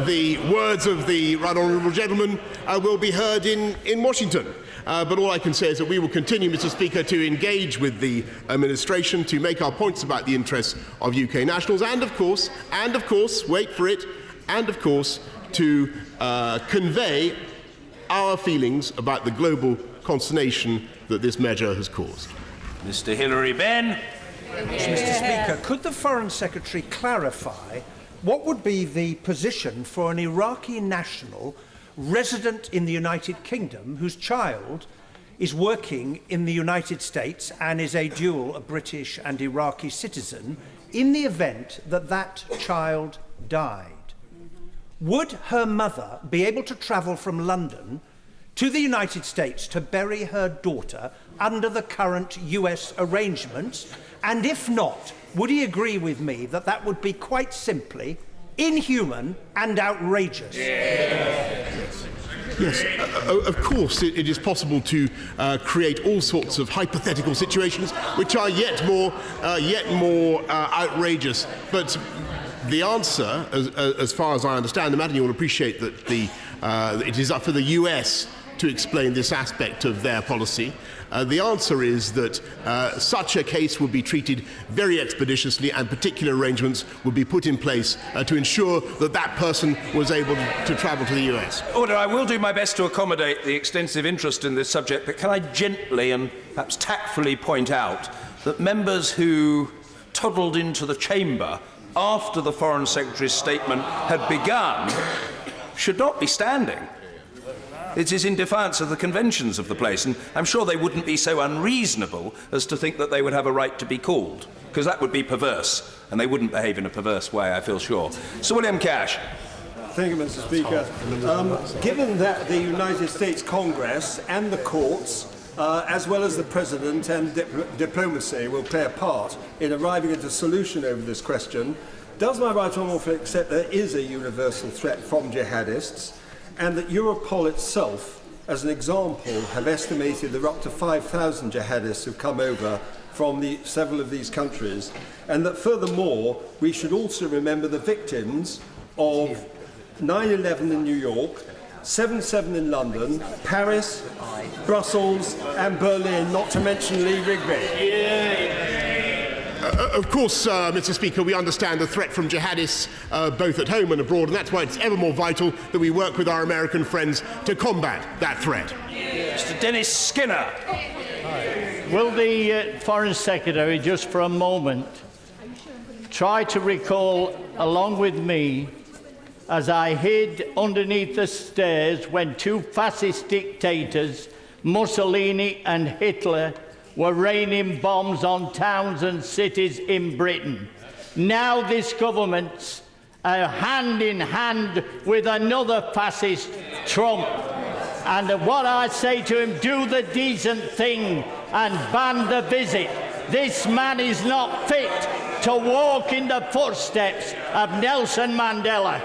the words of the right honourable gentleman will be heard in Washington. But all I can say is that we will continue, Mr. Speaker, to engage with the administration to make our points about the interests of UK nationals, and of course, wait for it, and of course, to convey our feelings about the global consternation that this measure has caused. Mr. Hilary Benn. Mr. Speaker, could the Foreign Secretary clarify what would be the position for an Iraqi national resident in the United Kingdom whose child is working in the United States and is a dual British and Iraqi citizen in the event that that child died? Would her mother be able to travel from London to the United States to bury her daughter under the current US arrangements? And if not, would he agree with me that that would be quite simply inhuman and outrageous? Yes, of course it is possible to create all sorts of hypothetical situations which are yet more outrageous. But the answer, as far as I understand the matter, and you will appreciate that it is up for the US to explain this aspect of their policy. The answer is that such a case would be treated very expeditiously, and particular arrangements would be put in place to ensure that that person was able to travel to the US. Order, I will do my best to accommodate the extensive interest in this subject, but can I gently and perhaps tactfully point out that members who toddled into the chamber after the Foreign Secretary's statement had begun should not be standing. It is in defiance of the conventions of the place, and I'm sure they wouldn't be so unreasonable as to think that they would have a right to be called, because that would be perverse, and they wouldn't behave in a perverse way, I feel sure. Sir William Cash. Thank you, Mr. Speaker. Given that the United States Congress and the courts, as well as the President and diplomacy, will play a part in arriving at a solution over this question, does my right honourable accept there is a universal threat from jihadists, and that Europol itself, as an example, have estimated there are up to 5,000 jihadists who've come over from several of these countries, and that furthermore we should also remember the victims of 9/11 in New York, 7/7 in London, Paris, Brussels and Berlin, not to mention Lee Rigby. Of course, Mr. Speaker, we understand the threat from jihadists both at home and abroad, and that's why it's ever more vital that we work with our American friends to combat that threat. Mr. Dennis Skinner. Will the Foreign Secretary, just for a moment, try to recall, along with me, as I hid underneath the stairs when two fascist dictators, Mussolini and Hitler, were raining bombs on towns and cities in Britain. Now this government's hand in hand with another fascist, Trump. And what I say to him, do the decent thing and ban the visit. This man is not fit to walk in the footsteps of Nelson Mandela.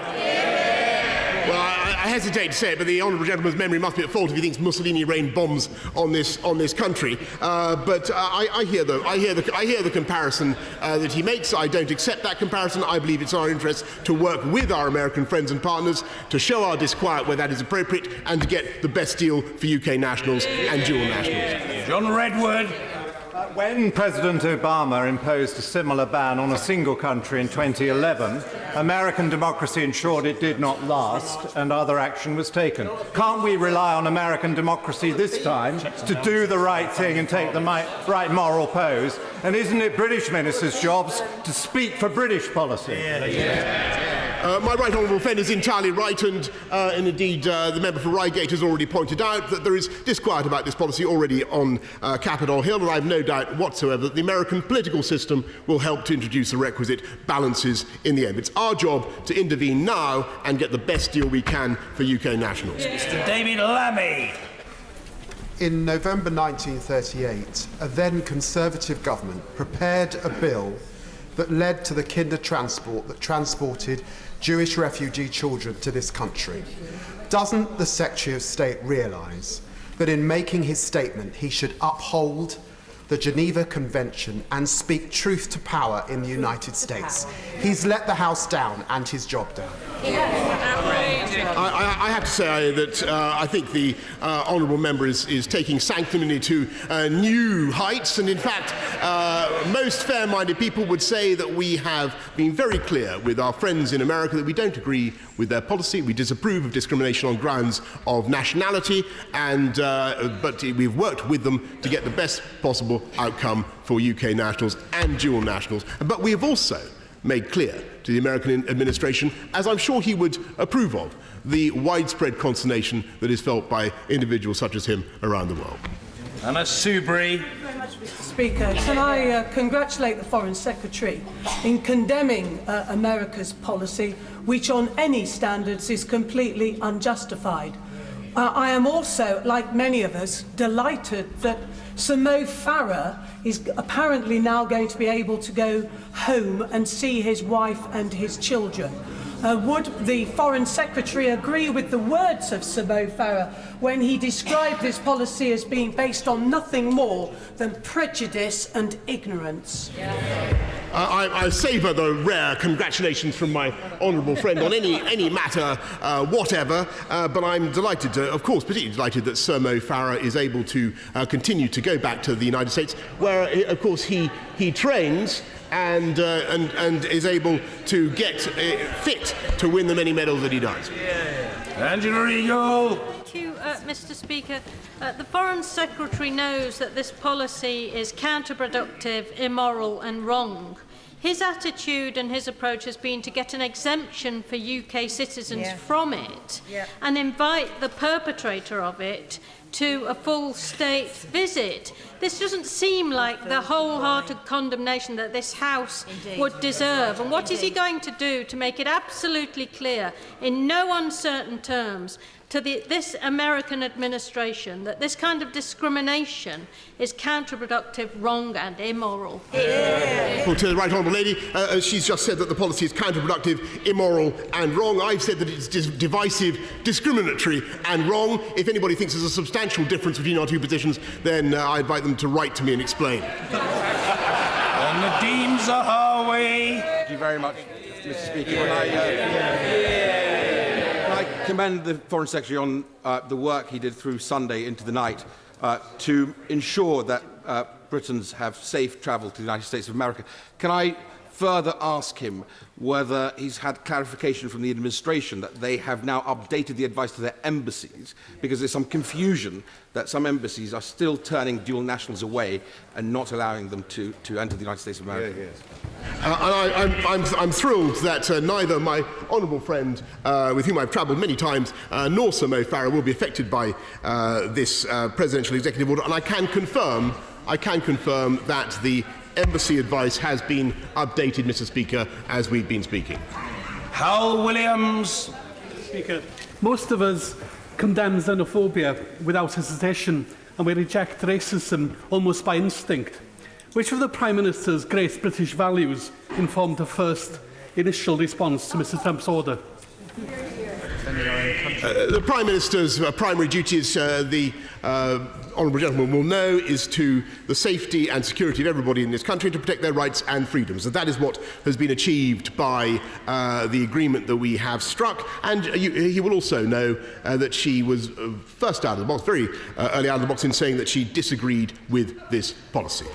Well, I hesitate to say it, but the honourable gentleman's memory must be at fault if he thinks Mussolini rained bombs on this country. But I hear the comparison that he makes. I don't accept that comparison. I believe it's our interest to work with our American friends and partners to show our disquiet where that is appropriate and to get the best deal for UK nationals and dual nationals. John Redwood. When President Obama imposed a similar ban on a single country in 2011, American democracy ensured it did not last and other action was taken. Can't we rely on American democracy this time to do the right thing and take the right moral pose? And isn't it British ministers' jobs to speak for British policy? My right honourable friend is entirely right, and indeed the member for Reigate has already pointed out that there is disquiet about this policy already on Capitol Hill, and I have no doubt whatsoever that the American political system will help to introduce the requisite balances in the end. It's our job to intervene now and get the best deal we can for UK nationals. Mr. David Lammy. In November 1938, a then Conservative government prepared a bill that led to the Kindertransport that transported Jewish refugee children to this country. Doesn't the Secretary of State realise that in making his statement he should uphold the Geneva Convention and speak truth to power in the United States? He's let the House down and his job down. I have to say that I think the honourable member is taking sanctimony to new heights, and in fact most fair-minded people would say that we have been very clear with our friends in America that we don't agree with their policy. We disapprove of discrimination on grounds of nationality, and but we've worked with them to get the best possible outcome for UK nationals and dual nationals. But we have also made clear to the American administration, as I'm sure he would approve of, the widespread consternation that is felt by individuals such as him around the world. Anna Soubry. Thank you very much, Mr. Speaker. Can I congratulate the Foreign Secretary in condemning America's policy, which on any standards is completely unjustified. I am also, like many of us, delighted that Sir Mo Farah is apparently now going to be able to go home and see his wife and his children. Would the Foreign Secretary agree with the words of Sir Mo Farah when he described this policy as being based on nothing more than prejudice and ignorance? I savour the rare congratulations from my honourable friend on any matter whatever, but I'm delighted, of course, particularly delighted that Sir Mo Farah is able to continue to go back to the United States, where, of course, he trains and is able to get fit to win the many medals that he does. Angela Regal. Thank you, Mr. Speaker. The Foreign Secretary knows that this policy is counterproductive, immoral and wrong. His attitude and his approach has been to get an exemption for UK citizens from it and invite the perpetrator of it to a full state visit. This doesn't seem like the wholehearted condemnation that this House would deserve. And what is he going to do to make it absolutely clear, in no uncertain terms, to this American administration that this kind of discrimination is counterproductive, wrong and immoral? Well, to the right honourable lady, she's just said that the policy is counterproductive, immoral and wrong. I've said that it's divisive, discriminatory and wrong. If anybody thinks there's a substantial difference between our two positions, then I invite them to write to me and explain. And Nadeem Zahawi. Thank you very much, Mr. Speaker. I commend the Foreign Secretary on the work he did through Sunday into the night to ensure that Britons have safe travel to the United States of America. Can I further ask him whether he's had clarification from the administration that they have now updated the advice to their embassies, because there's some confusion that some embassies are still turning dual nationals away and not allowing them to enter the United States of America. I'm thrilled that neither my honourable friend, with whom I've travelled many times, nor Sir Mo Farah will be affected by this presidential executive order, and I can confirm I can confirm that the embassy advice has been updated, Mr. Speaker, as we've been speaking. Hal Williams. Speaker, most of us condemn xenophobia without hesitation, and we reject racism almost by instinct. Which of the Prime Minister's great British values informed the first initial response to Mr Trump's order? The Prime Minister's primary duty, as the honourable gentleman will know, is to the safety and security of everybody in this country, to protect their rights and freedoms. And that is what has been achieved by the agreement that we have struck. And he will also know that she was first out of the box, very early out of the box, in saying that she disagreed with this policy.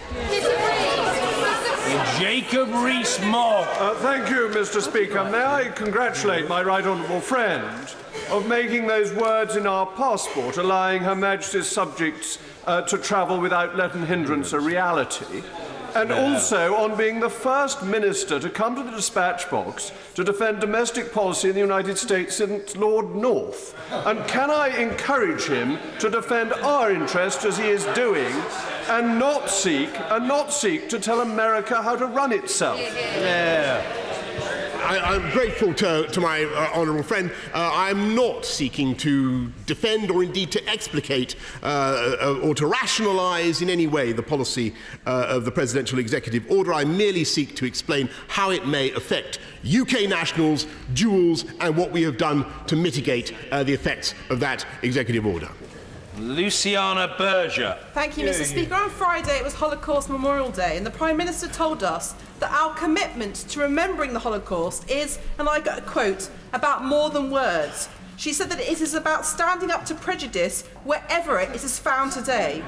Jacob Rees-Mogg. Thank you, Mr. Speaker. May I congratulate my right honourable friend of making those words in our passport allowing Her Majesty's subjects to travel without let and hindrance a reality, and also on being the first minister to come to the dispatch box to defend domestic policy in the United States since Lord North. And can I encourage him to defend our interests as he is doing, and not seek to tell America how to run itself? I'm grateful to my honourable friend. I'm not seeking to defend or indeed to explicate or to rationalise in any way the policy of the presidential executive order. I merely seek to explain how it may affect UK nationals, duals, and what we have done to mitigate the effects of that executive order. Luciana Berger. Thank you, Mr. Speaker. On Friday, it was Holocaust Memorial Day, and the Prime Minister told us that our commitment to remembering the Holocaust is, and I quote, about more than words. She said that it is about standing up to prejudice wherever it is found today.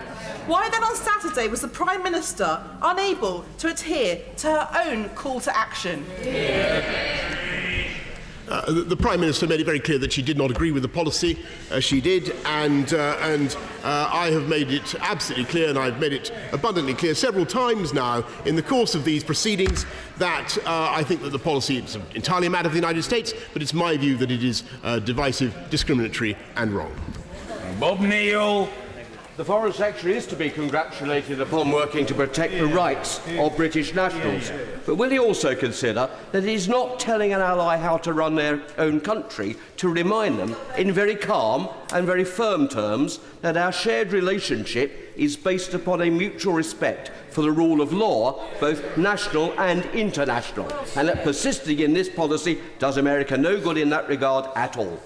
Why then on Saturday was the Prime Minister unable to adhere to her own call to action? The Prime Minister made it very clear that she did not agree with the policy. She did, and I have made it absolutely clear, and I've made it abundantly clear several times now in the course of these proceedings, that I think that the policy is entirely a matter of the United States, but it's my view that it is divisive, discriminatory and wrong. Bob Neill. The Foreign Secretary is to be congratulated upon working to protect the rights of British nationals. But will he also consider that he's not telling an ally how to run their own country, to remind them in very calm and very firm terms that our shared relationship is based upon a mutual respect for the rule of law, both national and international, and that persisting in this policy does America no good in that regard at all?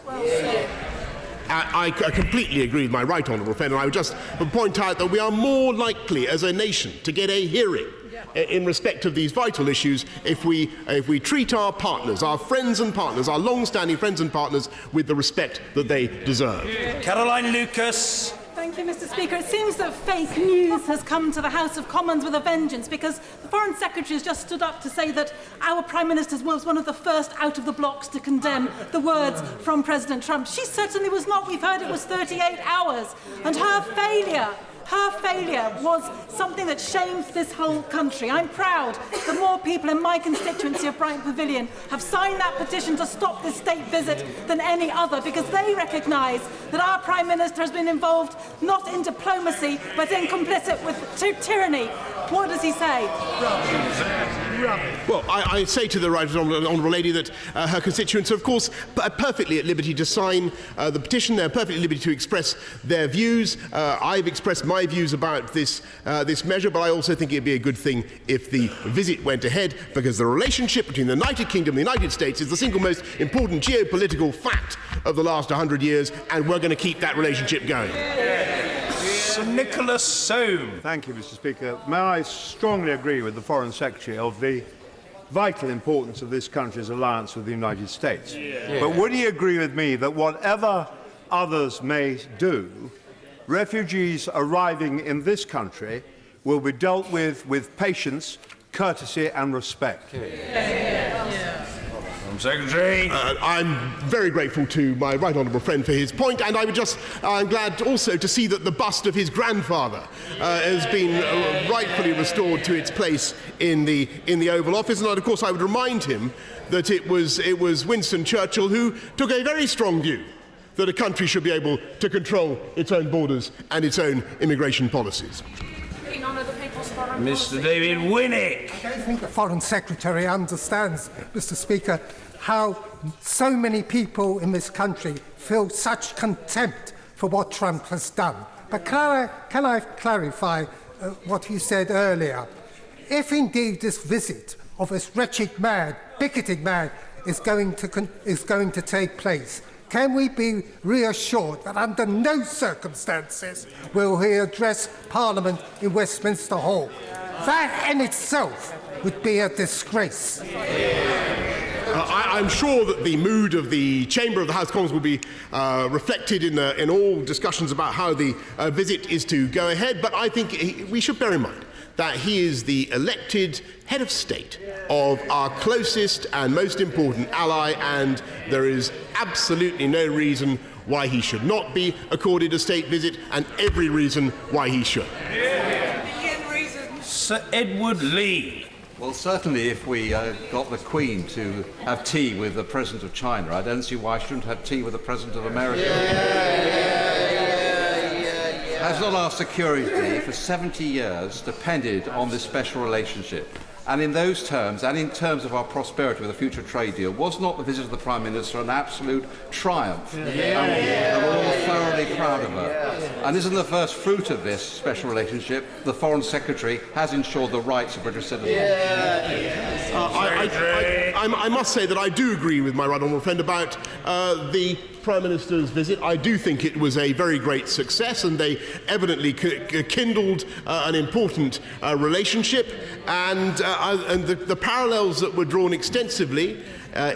I completely agree with my right honourable friend, and I would just point out that we are more likely as a nation to get a hearing in respect of these vital issues if we treat our partners, our friends and partners, our long-standing friends and partners, with the respect that they deserve. Caroline Lucas. Thank you, Mr. Speaker. It seems that fake news has come to the House of Commons with a vengeance, because the Foreign Secretary has just stood up to say that our Prime Minister was one of the first out of the blocks to condemn the words from President Trump. She certainly was not. We've heard it was 38 hours. And her failure was something that shamed this whole country. I'm proud that more people in my constituency of Brighton Pavilion have signed that petition to stop this state visit than any other, because they recognise that our Prime Minister has been involved not in diplomacy but in complicit with tyranny. What does he say? Well, I say to the right honourable lady that her constituents are, of course, perfectly at liberty to sign the petition. They're perfectly at liberty to express their views. I've expressed my views about this measure, but I also think it'd be a good thing if the visit went ahead, because the relationship between the United Kingdom and the United States is the single most important geopolitical fact of the last 100 years, and we're going to keep that relationship going. Sir Nicholas Soame. Thank you, Mr. Speaker. May I strongly agree with the Foreign Secretary of the vital importance of this country's alliance with the United States. But would he agree with me that whatever others may do, refugees arriving in this country will be dealt with patience, courtesy and respect? Secretary. I'm very grateful to my right honourable friend for his point, and I'm glad also to see that the bust of his grandfather has been rightfully restored to its place in the Oval Office. And of course I would remind him that it was Winston Churchill who took a very strong view that a country should be able to control its own borders and its own immigration policies. Mr. David Winnick. I don't think the Foreign Secretary understands, Mr. Speaker, how so many people in this country feel such contempt for what Trump has done. But can I clarify what he said earlier? If indeed this visit of this wretched man, bigoted man, is going to take place, can we be reassured that under no circumstances will he address Parliament in Westminster Hall? That in itself would be a disgrace. I'm sure that the mood of the Chamber of the House of Commons will be reflected in all discussions about how the visit is to go ahead, but I think we should bear in mind that he is the elected head of state of our closest and most important ally, and there is absolutely no reason why he should not be accorded a state visit, and every reason why he should. Sir Edward Lee. Well, certainly if we got the Queen to have tea with the President of China, I don't see why she shouldn't have tea with the President of America. Has not our security for 70 years depended on this special relationship? And in those terms, and in terms of our prosperity with a future trade deal, was not the visit of the Prime Minister an absolute triumph? And we're all thoroughly proud of her. And isn't the first fruit of this special relationship the Foreign Secretary has ensured the rights of British citizens? I must say that I do agree with my right honourable friend about the Prime Minister's visit. I do think it was a very great success, and they evidently kindled an important relationship, and the parallels that were drawn extensively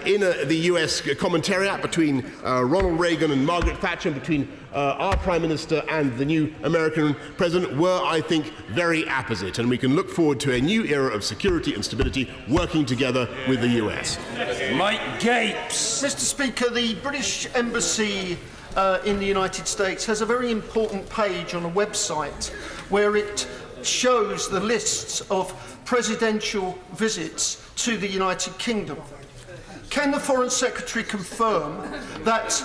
in the US commentariat between Ronald Reagan and Margaret Thatcher, between our Prime Minister and the new American President, were, I think, very apposite, and we can look forward to a new era of security and stability working together with the US. Mike Gapes. Mr. Speaker, the British Embassy in the United States has a very important page on a website where it shows the lists of presidential visits to the United Kingdom. Can the Foreign Secretary confirm that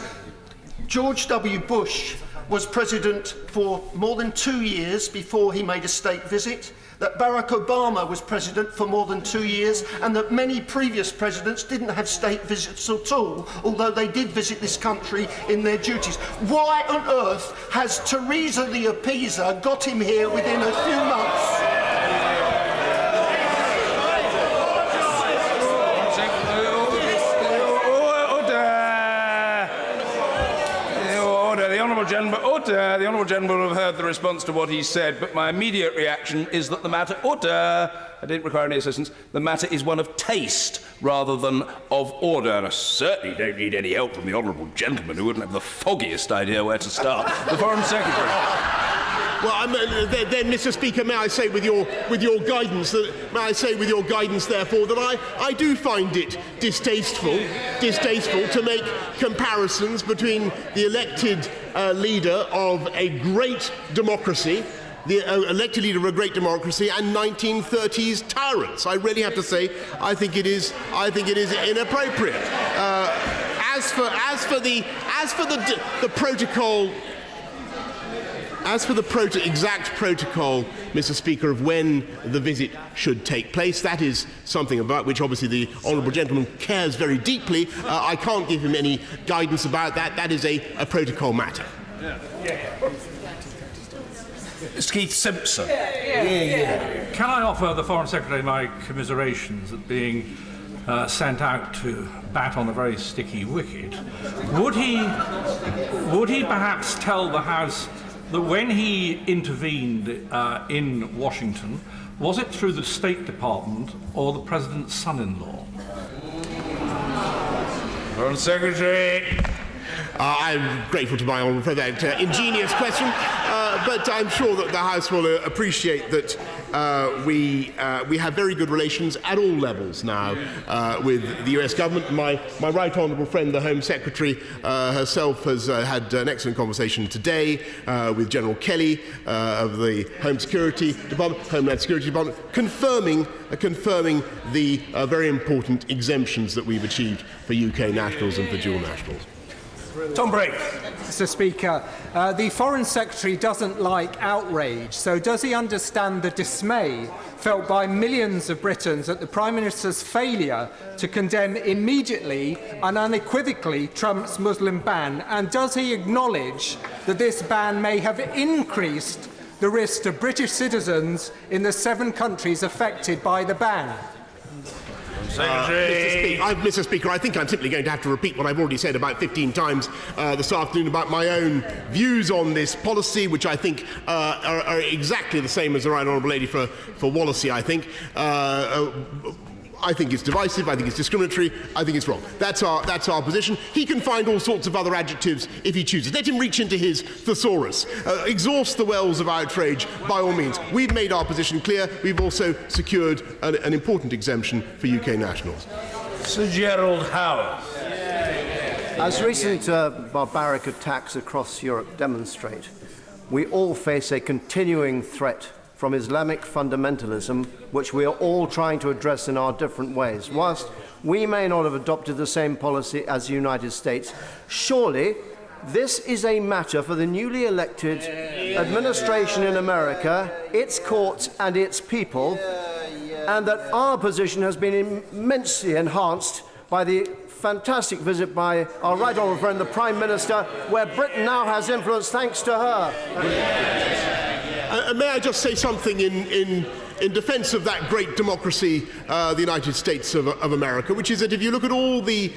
George W. Bush was president for more than 2 years before he made a state visit, that Barack Obama was president for more than 2 years, and that many previous presidents didn't have state visits at all, although they did visit this country in their duties? Why on earth has Teresa the Appeaser got him here within a few months? The Honourable Gentleman will have heard the response to what he said, but my immediate reaction is that the matter, I didn't require any assistance, the matter is one of taste rather than of order. And I certainly don't need any help from the Honourable Gentleman, who wouldn't have the foggiest idea where to start. The Foreign Secretary. Well, then, Mr. Speaker, may I say, with your guidance, therefore, that I do find it distasteful to make comparisons between the elected leader of a great democracy, the elected leader of a great democracy, and 1930s tyrants. I really have to say, I think it is inappropriate. As for the protocol. As for the exact protocol, Mr. Speaker, of when the visit should take place, that is something about which obviously the Honourable Gentleman cares very deeply. I can't give him any guidance about that. That is a protocol matter. It's Keith Simpson. Can I offer the Foreign Secretary my commiserations at being sent out to bat on a very sticky wicket? Would he perhaps tell the House that when he intervened in Washington, was it through the State Department or the President's son-in-law? Foreign Secretary. I'm grateful to my honourable for that ingenious question, but I'm sure that the House will appreciate that we have very good relations at all levels now with the US government. My right honourable friend, the Home Secretary herself, has had an excellent conversation today with General Kelly of the Homeland Security Department, confirming the very important exemptions that we've achieved for UK nationals and for dual nationals. Tom Brake. Mr. Speaker, the Foreign Secretary doesn't like outrage, so does he understand the dismay felt by millions of Britons at the Prime Minister's failure to condemn immediately and unequivocally Trump's Muslim ban? And does he acknowledge that this ban may have increased the risk to British citizens in the 7 countries affected by the ban? Mr. Speaker, I think I'm simply going to have to repeat what I've already said about 15 times this afternoon about my own views on this policy, which I think are exactly the same as the Right Honourable Lady for Wallasey, I think. I think it's divisive, I think it's discriminatory, I think it's wrong. That's our position. He can find all sorts of other adjectives if he chooses. Let him reach into his thesaurus. Exhaust the wells of outrage by all means. We've made our position clear. We've also secured an important exemption for UK nationals. Sir Gerald Howard. As recent barbaric attacks across Europe demonstrate, we all face a continuing threat from Islamic fundamentalism, which we are all trying to address in our different ways. Whilst we may not have adopted the same policy as the United States, surely this is a matter for the newly elected administration in America, its courts and its people, and that our position has been immensely enhanced by the fantastic visit by our right honourable friend, the Prime Minister, where Britain now has influence thanks to her. May I just say something in defence of that great democracy, the United States of America, which is that if you look at all the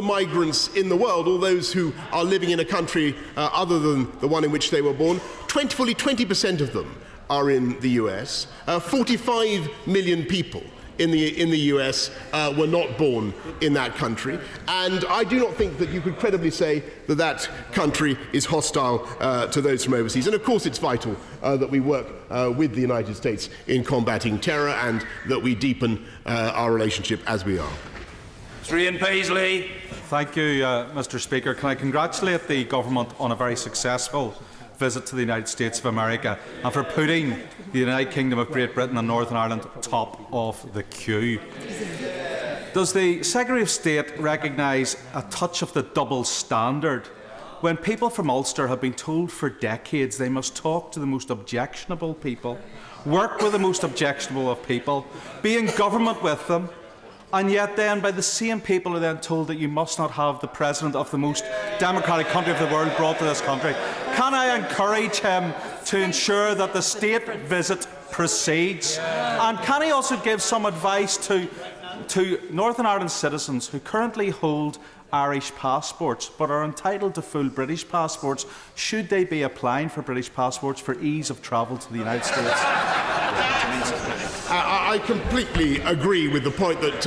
migrants in the world, all those who are living in a country other than the one in which they were born, fully 20% of them are in the US. 45 million people in the US were not born in that country, and I do not think that you could credibly say that that country is hostile to those from overseas. And of course it's vital that we work with the United States in combating terror and that we deepen our relationship as we are. Sir Ian Paisley. Thank you, Mr. Speaker. Can I congratulate the government on a very successful visit to the United States of America and for putting the United Kingdom of Great Britain and Northern Ireland top of the queue. Does the Secretary of State recognise a touch of the double standard when people from Ulster have been told for decades they must talk to the most objectionable people, work with the most objectionable of people, be in government with them, and yet then by the same people are then told that you must not have the President of the most democratic country of the world brought to this country? Can I encourage him to ensure that the state visit proceeds? And can he also give some advice to Northern Ireland citizens who currently hold Irish passports but are entitled to full British passports? Should they be applying for British passports for ease of travel to the United States? I completely agree with the point that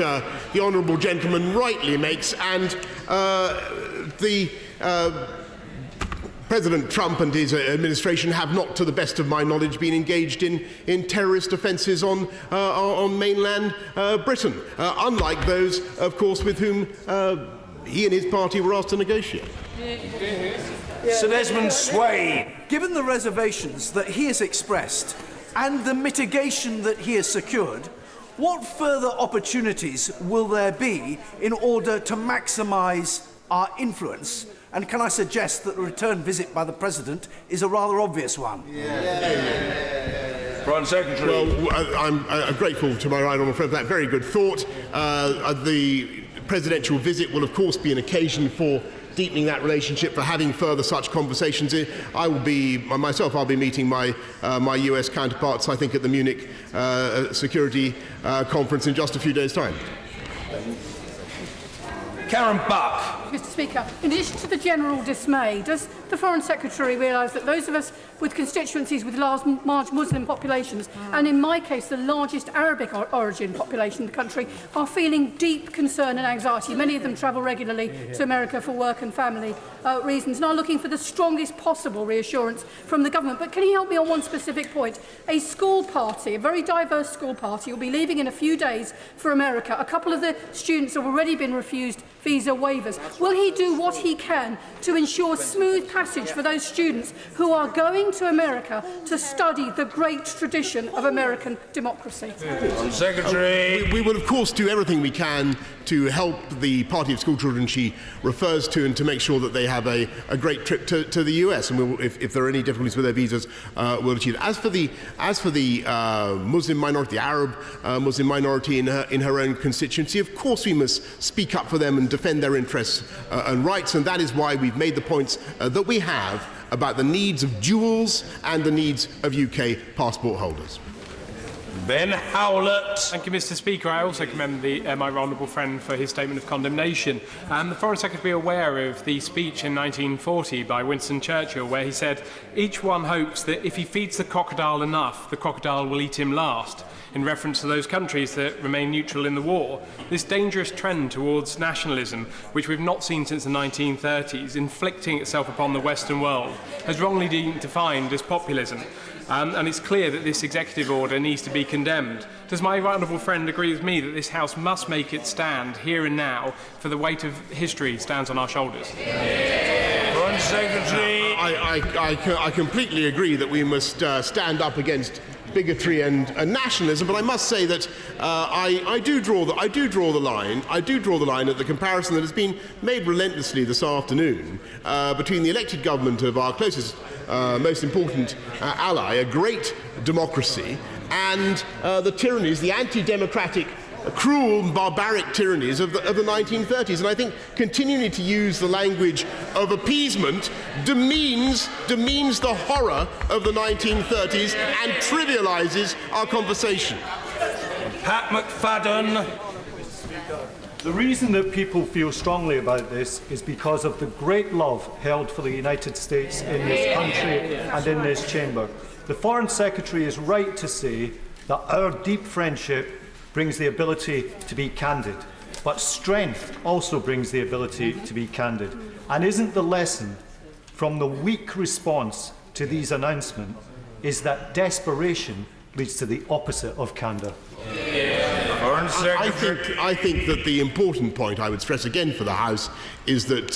the honourable gentleman rightly makes, and President Trump and his administration have not, to the best of my knowledge, been engaged in terrorist offences on mainland Britain, unlike those, of course, with whom he and his party were asked to negotiate. Sir Desmond Swayne. Given the reservations that he has expressed and the mitigation that he has secured, what further opportunities will there be in order to maximise our influence? And can I suggest that the return visit by the President is a rather obvious one? Foreign Secretary. Well, I'm grateful to my right honourable friend for that very good thought. The presidential visit will, of course, be an occasion for deepening that relationship, for having further such conversations. I'll be meeting my US counterparts, I think, at the Munich Security Conference in just a few days' time. Karen Buck. Mr. Speaker, in addition to the general dismay, does the Foreign Secretary realise that those of us with constituencies with large Muslim populations, and in my case the largest Arabic origin population in the country, are feeling deep concern and anxiety? Many of them travel regularly to America for work and family reasons and are looking for the strongest possible reassurance from the government. But can you help me on one specific point? A school party, a very diverse school party, will be leaving in a few days for America. A couple of the students have already been refused visa waivers? Will he do what he can to ensure smooth passage for those students who are going to America to study the great tradition of American democracy? Secretary. We will, of course, do everything we can to help the party of schoolchildren she refers to and to make sure that they have a great trip to the US. And we'll, if there are any difficulties with their visas, we'll achieve it. As for the Muslim minority, the Arab Muslim minority in her own constituency, of course we must speak up for them and defend their interests and rights. And that is why we've made the points that we have about the needs of duals and the needs of UK passport holders. Ben Howlett. Thank you, Mr. Speaker. I also commend my honourable friend for his statement of condemnation. The Foreign Secretary aware of the speech in 1940 by Winston Churchill, where he said, "Each one hopes that if he feeds the crocodile enough, the crocodile will eat him last," in reference to those countries that remain neutral in the war. This dangerous trend towards nationalism, which we've not seen since the 1930s, inflicting itself upon the Western world, has wrongly been defined as populism. And it's clear that this executive order needs to be condemned. Does my honourable friend agree with me that this House must make its stand here and now, for the weight of history stands on our shoulders? Foreign Secretary. I completely agree that we must stand up against bigotry and nationalism, but I must say that I do draw the line at the comparison that has been made relentlessly this afternoon between the elected government of our closest, most important ally, a great democracy, and the tyrannies, the anti-democratic, cruel and barbaric tyrannies of the 1930s. And I think continuing to use the language of appeasement demeans the horror of the 1930s and trivialises our conversation. Pat McFadden. The reason that people feel strongly about this is because of the great love held for the United States in this country and in this chamber. The Foreign Secretary is right to say that our deep friendship brings the ability to be candid, but strength also brings the ability to be candid. And isn't the lesson from the weak response to these announcements is that desperation leads to the opposite of candour? I think that the important point I would stress again for the House is that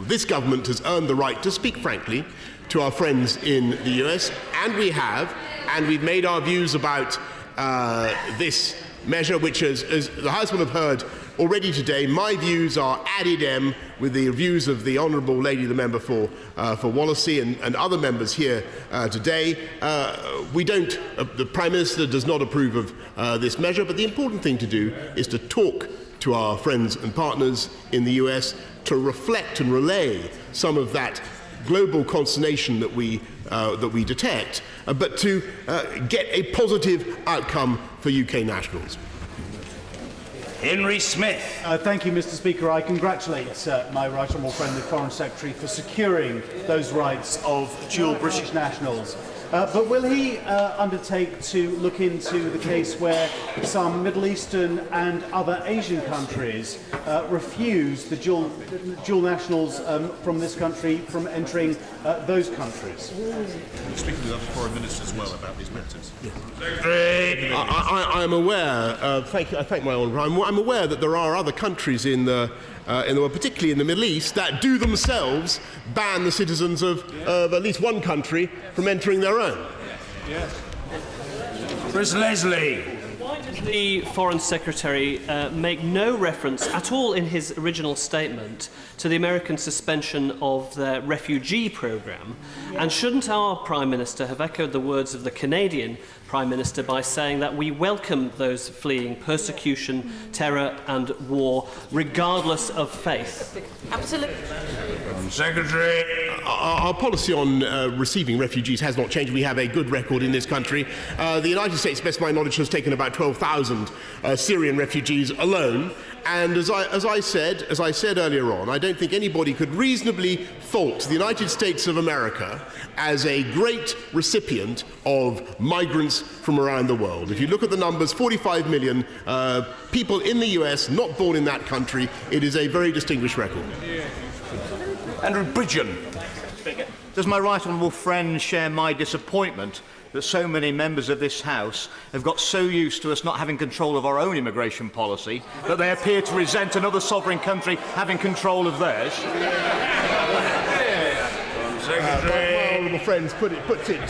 this government has earned the right to speak frankly to our friends in the US, and we've made our views about this measure, which, as the House will have heard already today, my views are ad idem with the views of the Honourable Lady, the member for Wallasey, and other members here today. The Prime Minister does not approve of this measure, but the important thing to do is to talk to our friends and partners in the US, to reflect and relay some of that global consternation that we detect, but to get a positive outcome for UK nationals. Henry Smith. Thank you, Mr. Speaker. I congratulate my right honourable friend, the Foreign Secretary, for securing those rights of dual British nationals. But will he undertake to look into the case where some Middle Eastern and other Asian countries refuse the dual nationals from this country from entering those countries? Speaking to other foreign ministers as well about these matters. I'm aware. I thank my honour. I'm aware that there are other countries in the world, particularly in the Middle East, that do themselves ban the citizens of at least one country from entering their own. Yes. Chris Leslie. Why does the Foreign Secretary make no reference at all in his original statement to the American suspension of their refugee programme? And shouldn't our Prime Minister have echoed the words of the Canadian Prime Minister by saying that we welcome those fleeing persecution, terror and war, regardless of faith? Absolutely. Secretary. Our policy on receiving refugees has not changed. We have a good record in this country. The United States, best of my knowledge, has taken about 12,000 Syrian refugees alone. And as I said earlier on, I don't think anybody could reasonably fault the United States of America as a great recipient of migrants from around the world. If you look at the numbers, 45 million people in the US, not born in that country, it is a very distinguished record. Andrew Bridgen. Does my right honourable friend share my disappointment that so many members of this House have got so used to us not having control of our own immigration policy that they appear to resent another sovereign country having control of theirs? My honourable friends puts it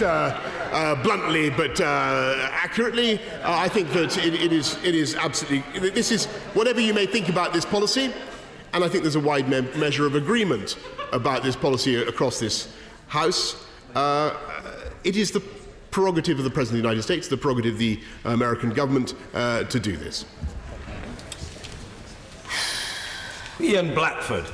bluntly but accurately. I think that it is absolutely. This is whatever you may think about this policy, and I think there's a wide measure of agreement about this policy across this House. It is the prerogative of the President of the United States, the prerogative of the American government to do this. Ian Blackford.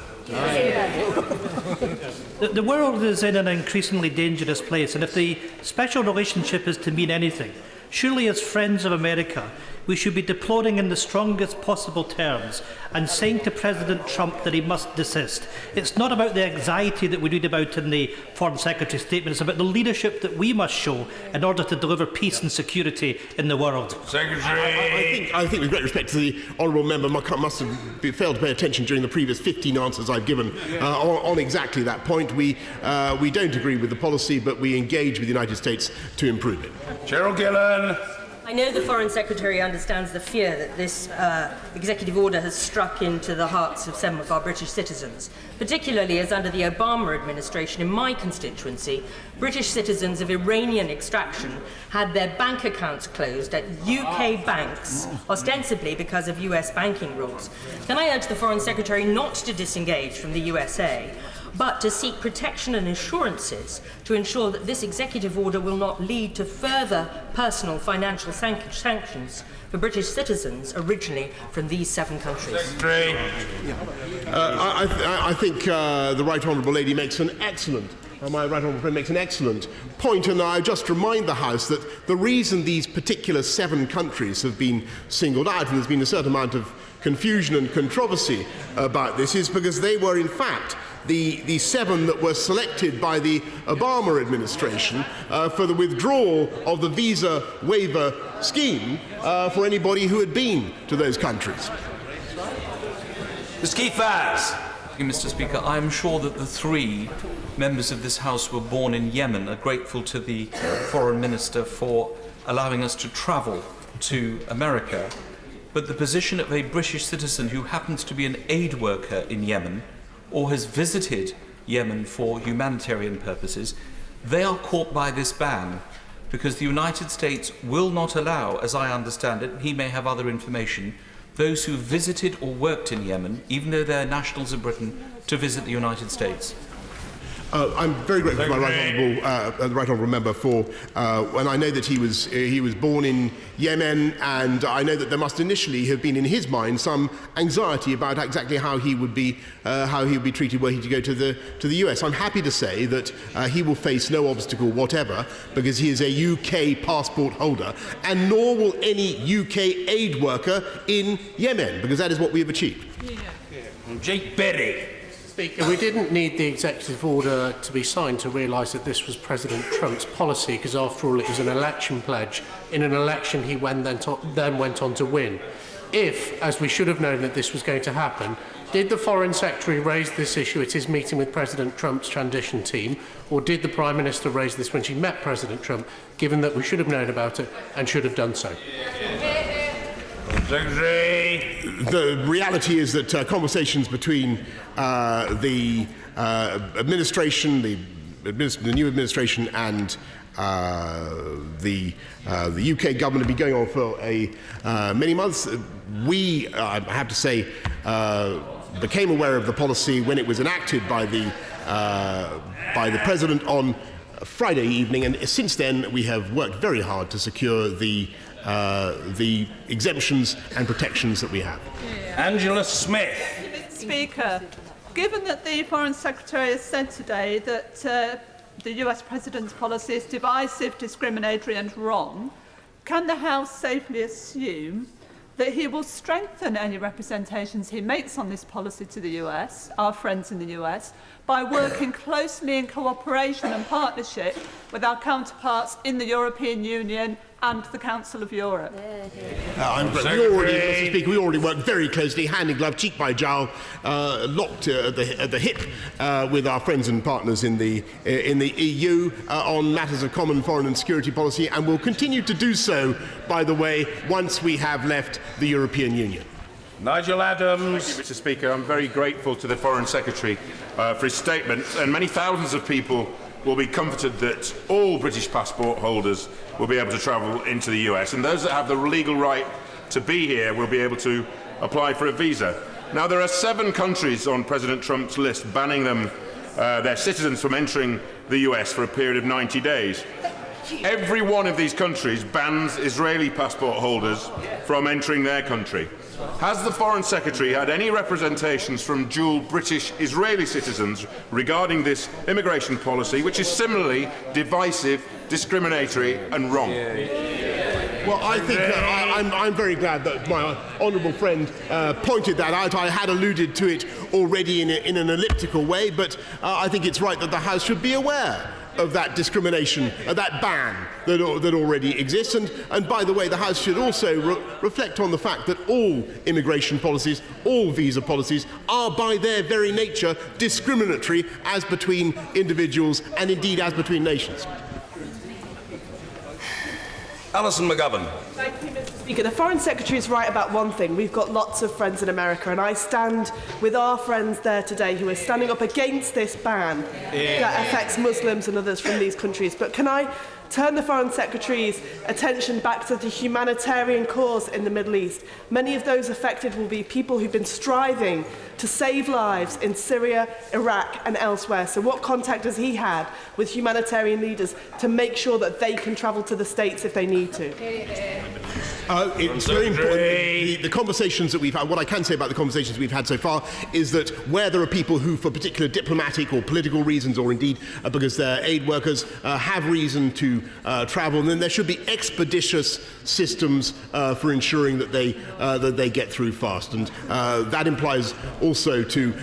The world is in an increasingly dangerous place, and if the special relationship is to mean anything, surely as friends of America, we should be deploring in the strongest possible terms and saying to President Trump that he must desist. It's not about the anxiety that we read about in the Foreign Secretary's statement, it's about the leadership that we must show in order to deliver peace and security in the world. Secretary. I think with great respect to the honourable member, must have failed to pay attention during the previous 15 answers I've given on exactly that point. We don't agree with the policy, but we engage with the United States to improve it. Gerald Gillen. I know the Foreign Secretary understands the fear that this executive order has struck into the hearts of some of our British citizens, particularly as under the Obama administration in my constituency, British citizens of Iranian extraction had their bank accounts closed at UK banks, ostensibly because of US banking rules. Can I urge the Foreign Secretary not to disengage from the USA, but to seek protection and assurances to ensure that this executive order will not lead to further personal financial sanctions for British citizens originally from these 7 countries? I think the Right Honourable Lady makes an excellent my right honourable friend makes an excellent point, and I just remind the House that the reason these particular 7 countries have been singled out, and there's been a certain amount of confusion and controversy about this, is because they were in fact the 7 that were selected by the Obama administration for the withdrawal of the visa waiver scheme for anybody who had been to those countries. Mr. Keith Vaz. Thank you, Mr. Speaker. I am sure that the 3 members of this House were born in Yemen are grateful to the Foreign Minister for allowing us to travel to America. But the position of a British citizen who happens to be an aid worker in Yemen or has visited Yemen for humanitarian purposes, they are caught by this ban because the United States will not allow, as I understand it, he may have other information, those who visited or worked in Yemen, even though they're nationals of Britain, to visit the United States. I'm very grateful to my right honourable member for, and I know that he was born in Yemen, and I know that there must initially have been in his mind some anxiety about exactly how he would be treated were he to go to the US. I'm happy to say that he will face no obstacle whatever because he is a UK passport holder, and nor will any UK aid worker in Yemen because that is what we have achieved. Jake Berry. Speaker, we didn't need the executive order to be signed to realise that this was President Trump's policy, because after all it was an election pledge in an election he then went on to win. If, as we should have known that this was going to happen, did the Foreign Secretary raise this issue at his meeting with President Trump's transition team, or did the Prime Minister raise this when she met President Trump, given that we should have known about it and should have done so? The reality is that conversations between the administration, the new administration, and the UK government have been going on for many months. We, I have to say, became aware of the policy when it was enacted by the President on Friday evening, and since then we have worked very hard to secure the exemptions and protections that we have. Angela Smith. Mr. Speaker, given that the Foreign Secretary has said today that the US President's policy is divisive, discriminatory and wrong, can the House safely assume that he will strengthen any representations he makes on this policy to the US, our friends in the US, by working closely in cooperation and partnership with our counterparts in the European Union and the Council of Europe? Mr. Speaker, we already work very closely, hand in glove, cheek by jowl, locked at the hip with our friends and partners in the EU on matters of common foreign and security policy, and will continue to do so, by the way, once we have left the European Union. Nigel Adams. Thank you, Mr. Speaker. I'm very grateful to the Foreign Secretary for his statement, and many thousands of people will be comforted that all British passport holders will be able to travel into the US, and those that have the legal right to be here will be able to apply for a visa. Now, there are 7 countries on President Trump's list banning their citizens from entering the US for a period of 90 days. Every one of these countries bans Israeli passport holders from entering their country. Has the Foreign Secretary had any representations from dual British-Israeli citizens regarding this immigration policy, which is similarly divisive, discriminatory and wrong? Well, I think I'm very glad that my honourable friend pointed that out. I had alluded to it already in an elliptical way, but I think it's right that the House should be aware of that discrimination, that ban that already exists. And by the way, the House should also reflect on the fact that all immigration policies, all visa policies, are by their very nature discriminatory as between individuals and indeed as between nations. Alison McGovern. Thank you, Mr. Speaker. The Foreign Secretary is right about one thing. We've got lots of friends in America, and I stand with our friends there today who are standing up against this ban that affects Muslims and others from these countries. But can I turn the Foreign Secretary's attention back to the humanitarian cause in the Middle East? Many of those affected will be people who've been striving to save lives in Syria, Iraq and elsewhere. So what contact has he had with humanitarian leaders to make sure that they can travel to the States if they need to? It's very important. The conversations that we've had, what I can say about the conversations we've had so far is that where there are people who, for particular diplomatic or political reasons, or indeed because they're aid workers, have reason to travel, then there should be expeditious systems for ensuring that they get through fast. And that implies also to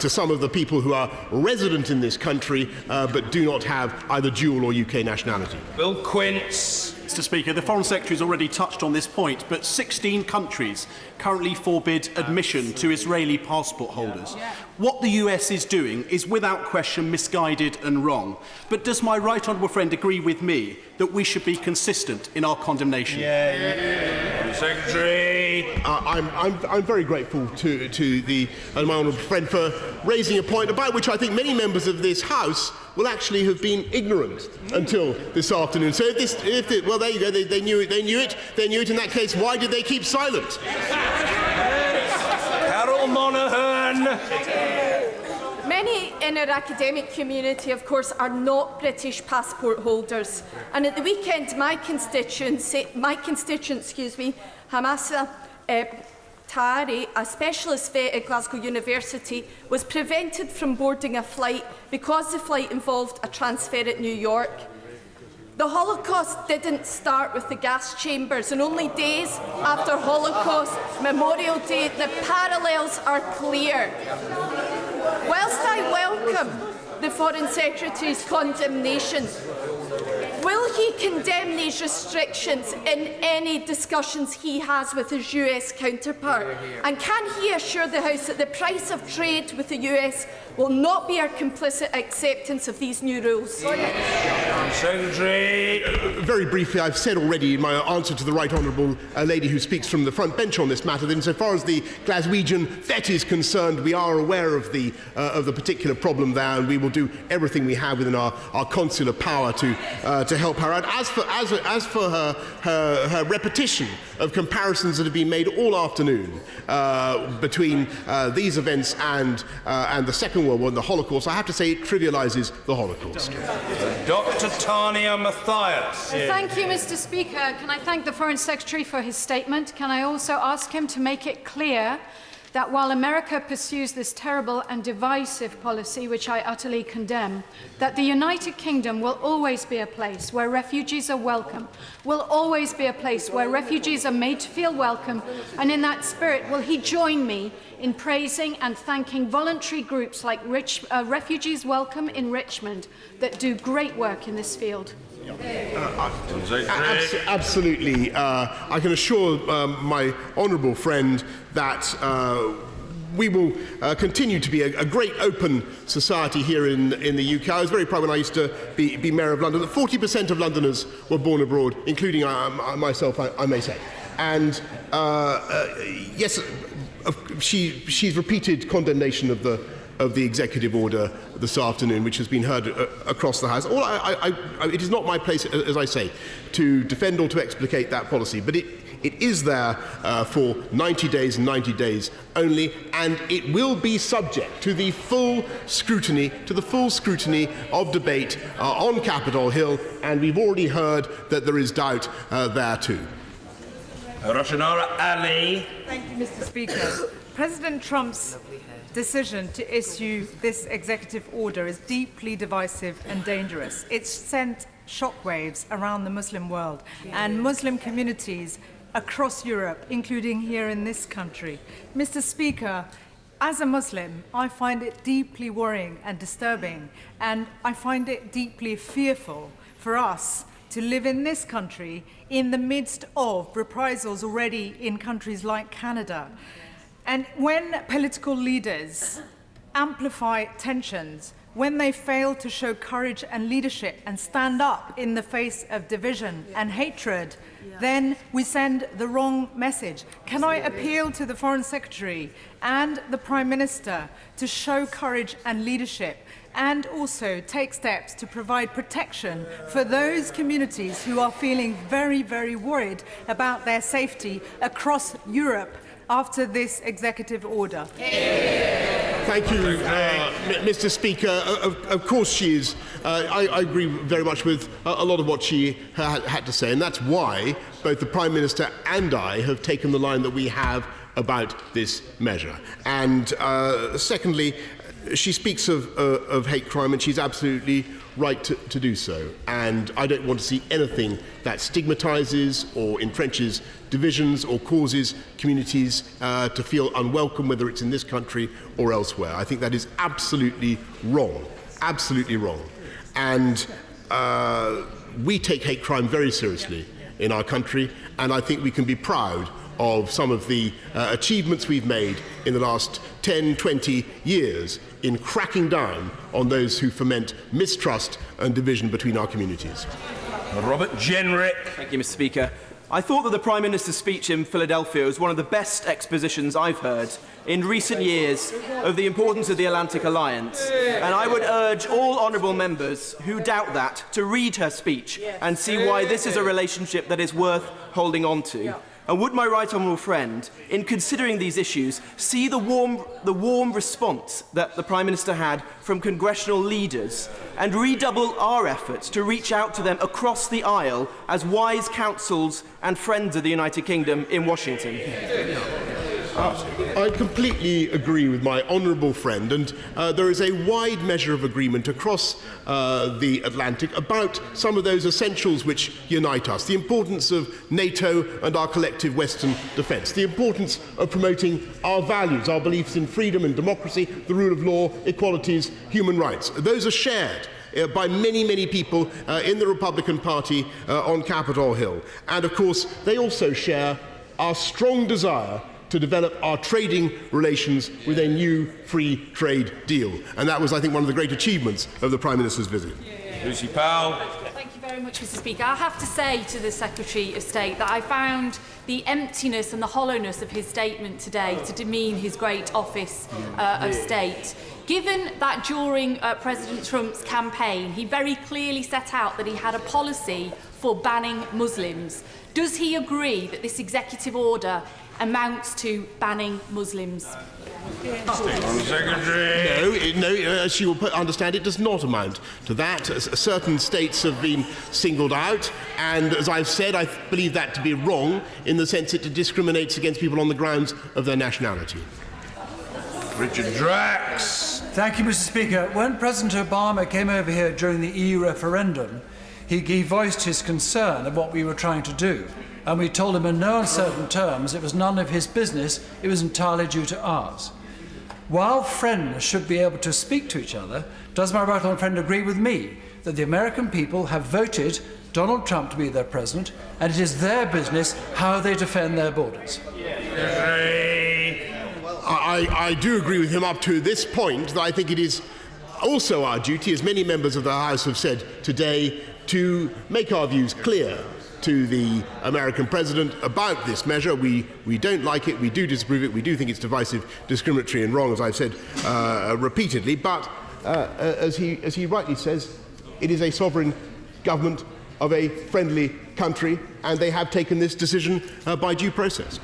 some of the people who are resident in this country but do not have either dual or UK nationality. Bill Quince. Mr. Speaker, the Foreign Secretary has already touched on this point, but 16 countries currently forbid admission to Israeli passport holders. What the US is doing is without question misguided and wrong. But does my right honourable friend agree with me that we should be consistent in our condemnation? Secretary. I'm very grateful to my honourable friend for raising a point about which I think many members of this House will actually have been ignorant until this afternoon. So well, there you go. They knew it. They knew it. In that case, why did they keep silent? Carol Monaghan. Many in our academic community, of course, are not British passport holders. And at the weekend, my constituent, Hamasa Tahari, a specialist vet at Glasgow University, was prevented from boarding a flight because the flight involved a transfer at New York. The Holocaust didn't start with the gas chambers, and only days after Holocaust Memorial Day, the parallels are clear. Whilst I welcome the Foreign Secretary's condemnation, will he condemn these restrictions in any discussions he has with his US counterpart? And can he assure the House that the price of trade with the US will not be our complicit acceptance of these new rules? Secretary. Very briefly, I've said already in my answer to the right honourable lady who speaks from the front bench on this matter that insofar as the Glaswegian vet is concerned, we are aware of the particular problem there, and we will do everything we have within our consular power to help her out. As for her repetition of comparisons that have been made all afternoon between these events and the Second World War and the Holocaust, I have to say it trivialises the Holocaust. Dr. Tania Mathias. Thank you, Mr. Speaker. Can I thank the Foreign Secretary for his statement? Can I also ask him to make it clear that while America pursues this terrible and divisive policy, which I utterly condemn, that the United Kingdom will always be a place where refugees are welcome, will always be a place where refugees are made to feel welcome, and in that spirit, will he join me in praising and thanking voluntary groups like Refugees Welcome in Richmond that do great work in this field? Absolutely. I can assure my honourable friend that we will continue to be a great open society here in the UK. I was very proud when I used to be Mayor of London that 40% of Londoners were born abroad, including myself, I may say. And yes, she's repeated condemnation of the executive order this afternoon, which has been heard across the House. It is not my place, as I say, to defend or to explicate that policy, but it is there for 90 days and 90 days only, and it will be subject to the full scrutiny, of debate on Capitol Hill, and we've already heard that there is doubt there too. Roshanara Ali. Thank you, Mr. Speaker. President Trump's decision to issue this executive order is deeply divisive and dangerous. It's sent shockwaves around the Muslim world and Muslim communities across Europe, including here in this country. Mr. Speaker, as a Muslim, I find it deeply worrying and disturbing, and I find it deeply fearful for us to live in this country in the midst of reprisals already in countries like Canada. And when political leaders amplify tensions, when they fail to show courage and leadership and stand up in the face of division and hatred, then we send the wrong message. Can I appeal to the Foreign Secretary and the Prime Minister to show courage and leadership, and also take steps to provide protection for those communities who are feeling very, very worried about their safety across Europe after this executive order? Thank you, Mr. Speaker. Of course she is. I agree very much with a lot of what she had to say, and that's why both the Prime Minister and I have taken the line that we have about this measure. And secondly, she speaks of hate crime, and she's absolutely right to do so. And I don't want to see anything that stigmatises or entrenches divisions or causes communities to feel unwelcome, whether it's in this country or elsewhere. I think that is absolutely wrong, absolutely wrong. And we take hate crime very seriously in our country, and I think we can be proud of some of the achievements we've made in the last 10, 20 years in cracking down on those who foment mistrust and division between our communities. Robert Jenrick. Thank you, Mr. Speaker. I thought that the Prime Minister's speech in Philadelphia was one of the best expositions I've heard in recent years of the importance of the Atlantic Alliance. And I would urge all honourable members who doubt that to read her speech and see why this is a relationship that is worth holding on to. And would my right honourable friend, in considering these issues, see the warm response that the Prime Minister had from congressional leaders, and redouble our efforts to reach out to them across the aisle as wise counsels and friends of the United Kingdom in Washington? I completely agree with my honourable friend, and there is a wide measure of agreement across the Atlantic about some of those essentials which unite us. The importance of NATO and our collective Western defence, the importance of promoting our values, our beliefs in freedom and democracy, the rule of law, equalities, human rights. Those are shared by many, many people in the Republican Party on Capitol Hill. And of course, they also share our strong desire to develop our trading relations with a new free trade deal. And that was, I think, one of the great achievements of the Prime Minister's visit. Lucy Powell. Thank you very much, Mr. Speaker. I have to say to the Secretary of State that I found the emptiness and the hollowness of his statement today to demean his great office of state. Given that during President Trump's campaign, he very clearly set out that he had a policy for banning Muslims, does he agree that this executive order amounts to banning Muslims? Secretary. No, as you will understand, it does not amount to that. Certain states have been singled out, and as I've said, I believe that to be wrong in the sense that it discriminates against people on the grounds of their nationality. Richard Drax. Thank you, Mr. Speaker. When President Obama came over here during the EU referendum, he voiced his concern of what we were trying to do. And we told him in no uncertain terms it was none of his business, it was entirely due to ours. While friends should be able to speak to each other, does my right honourable friend agree with me that the American people have voted Donald Trump to be their president, and it is their business how they defend their borders. I do agree with him up to this point, that I think it is also our duty, as many members of the House have said today, to make our views clear to the American president about this measure. We don't like it, we do disapprove it, we do think it's divisive, discriminatory and wrong, as I've said repeatedly, but as he rightly says, it is a sovereign government of a friendly country, and they have taken this decision by due process.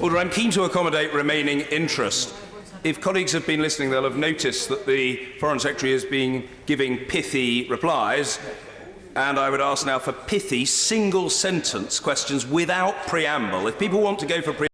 Order, I'm keen to accommodate remaining interest. If colleagues have been listening, they'll have noticed that the Foreign Secretary has been giving pithy replies, and I would ask now for pithy, single-sentence questions without preamble. If people want to go for preamble,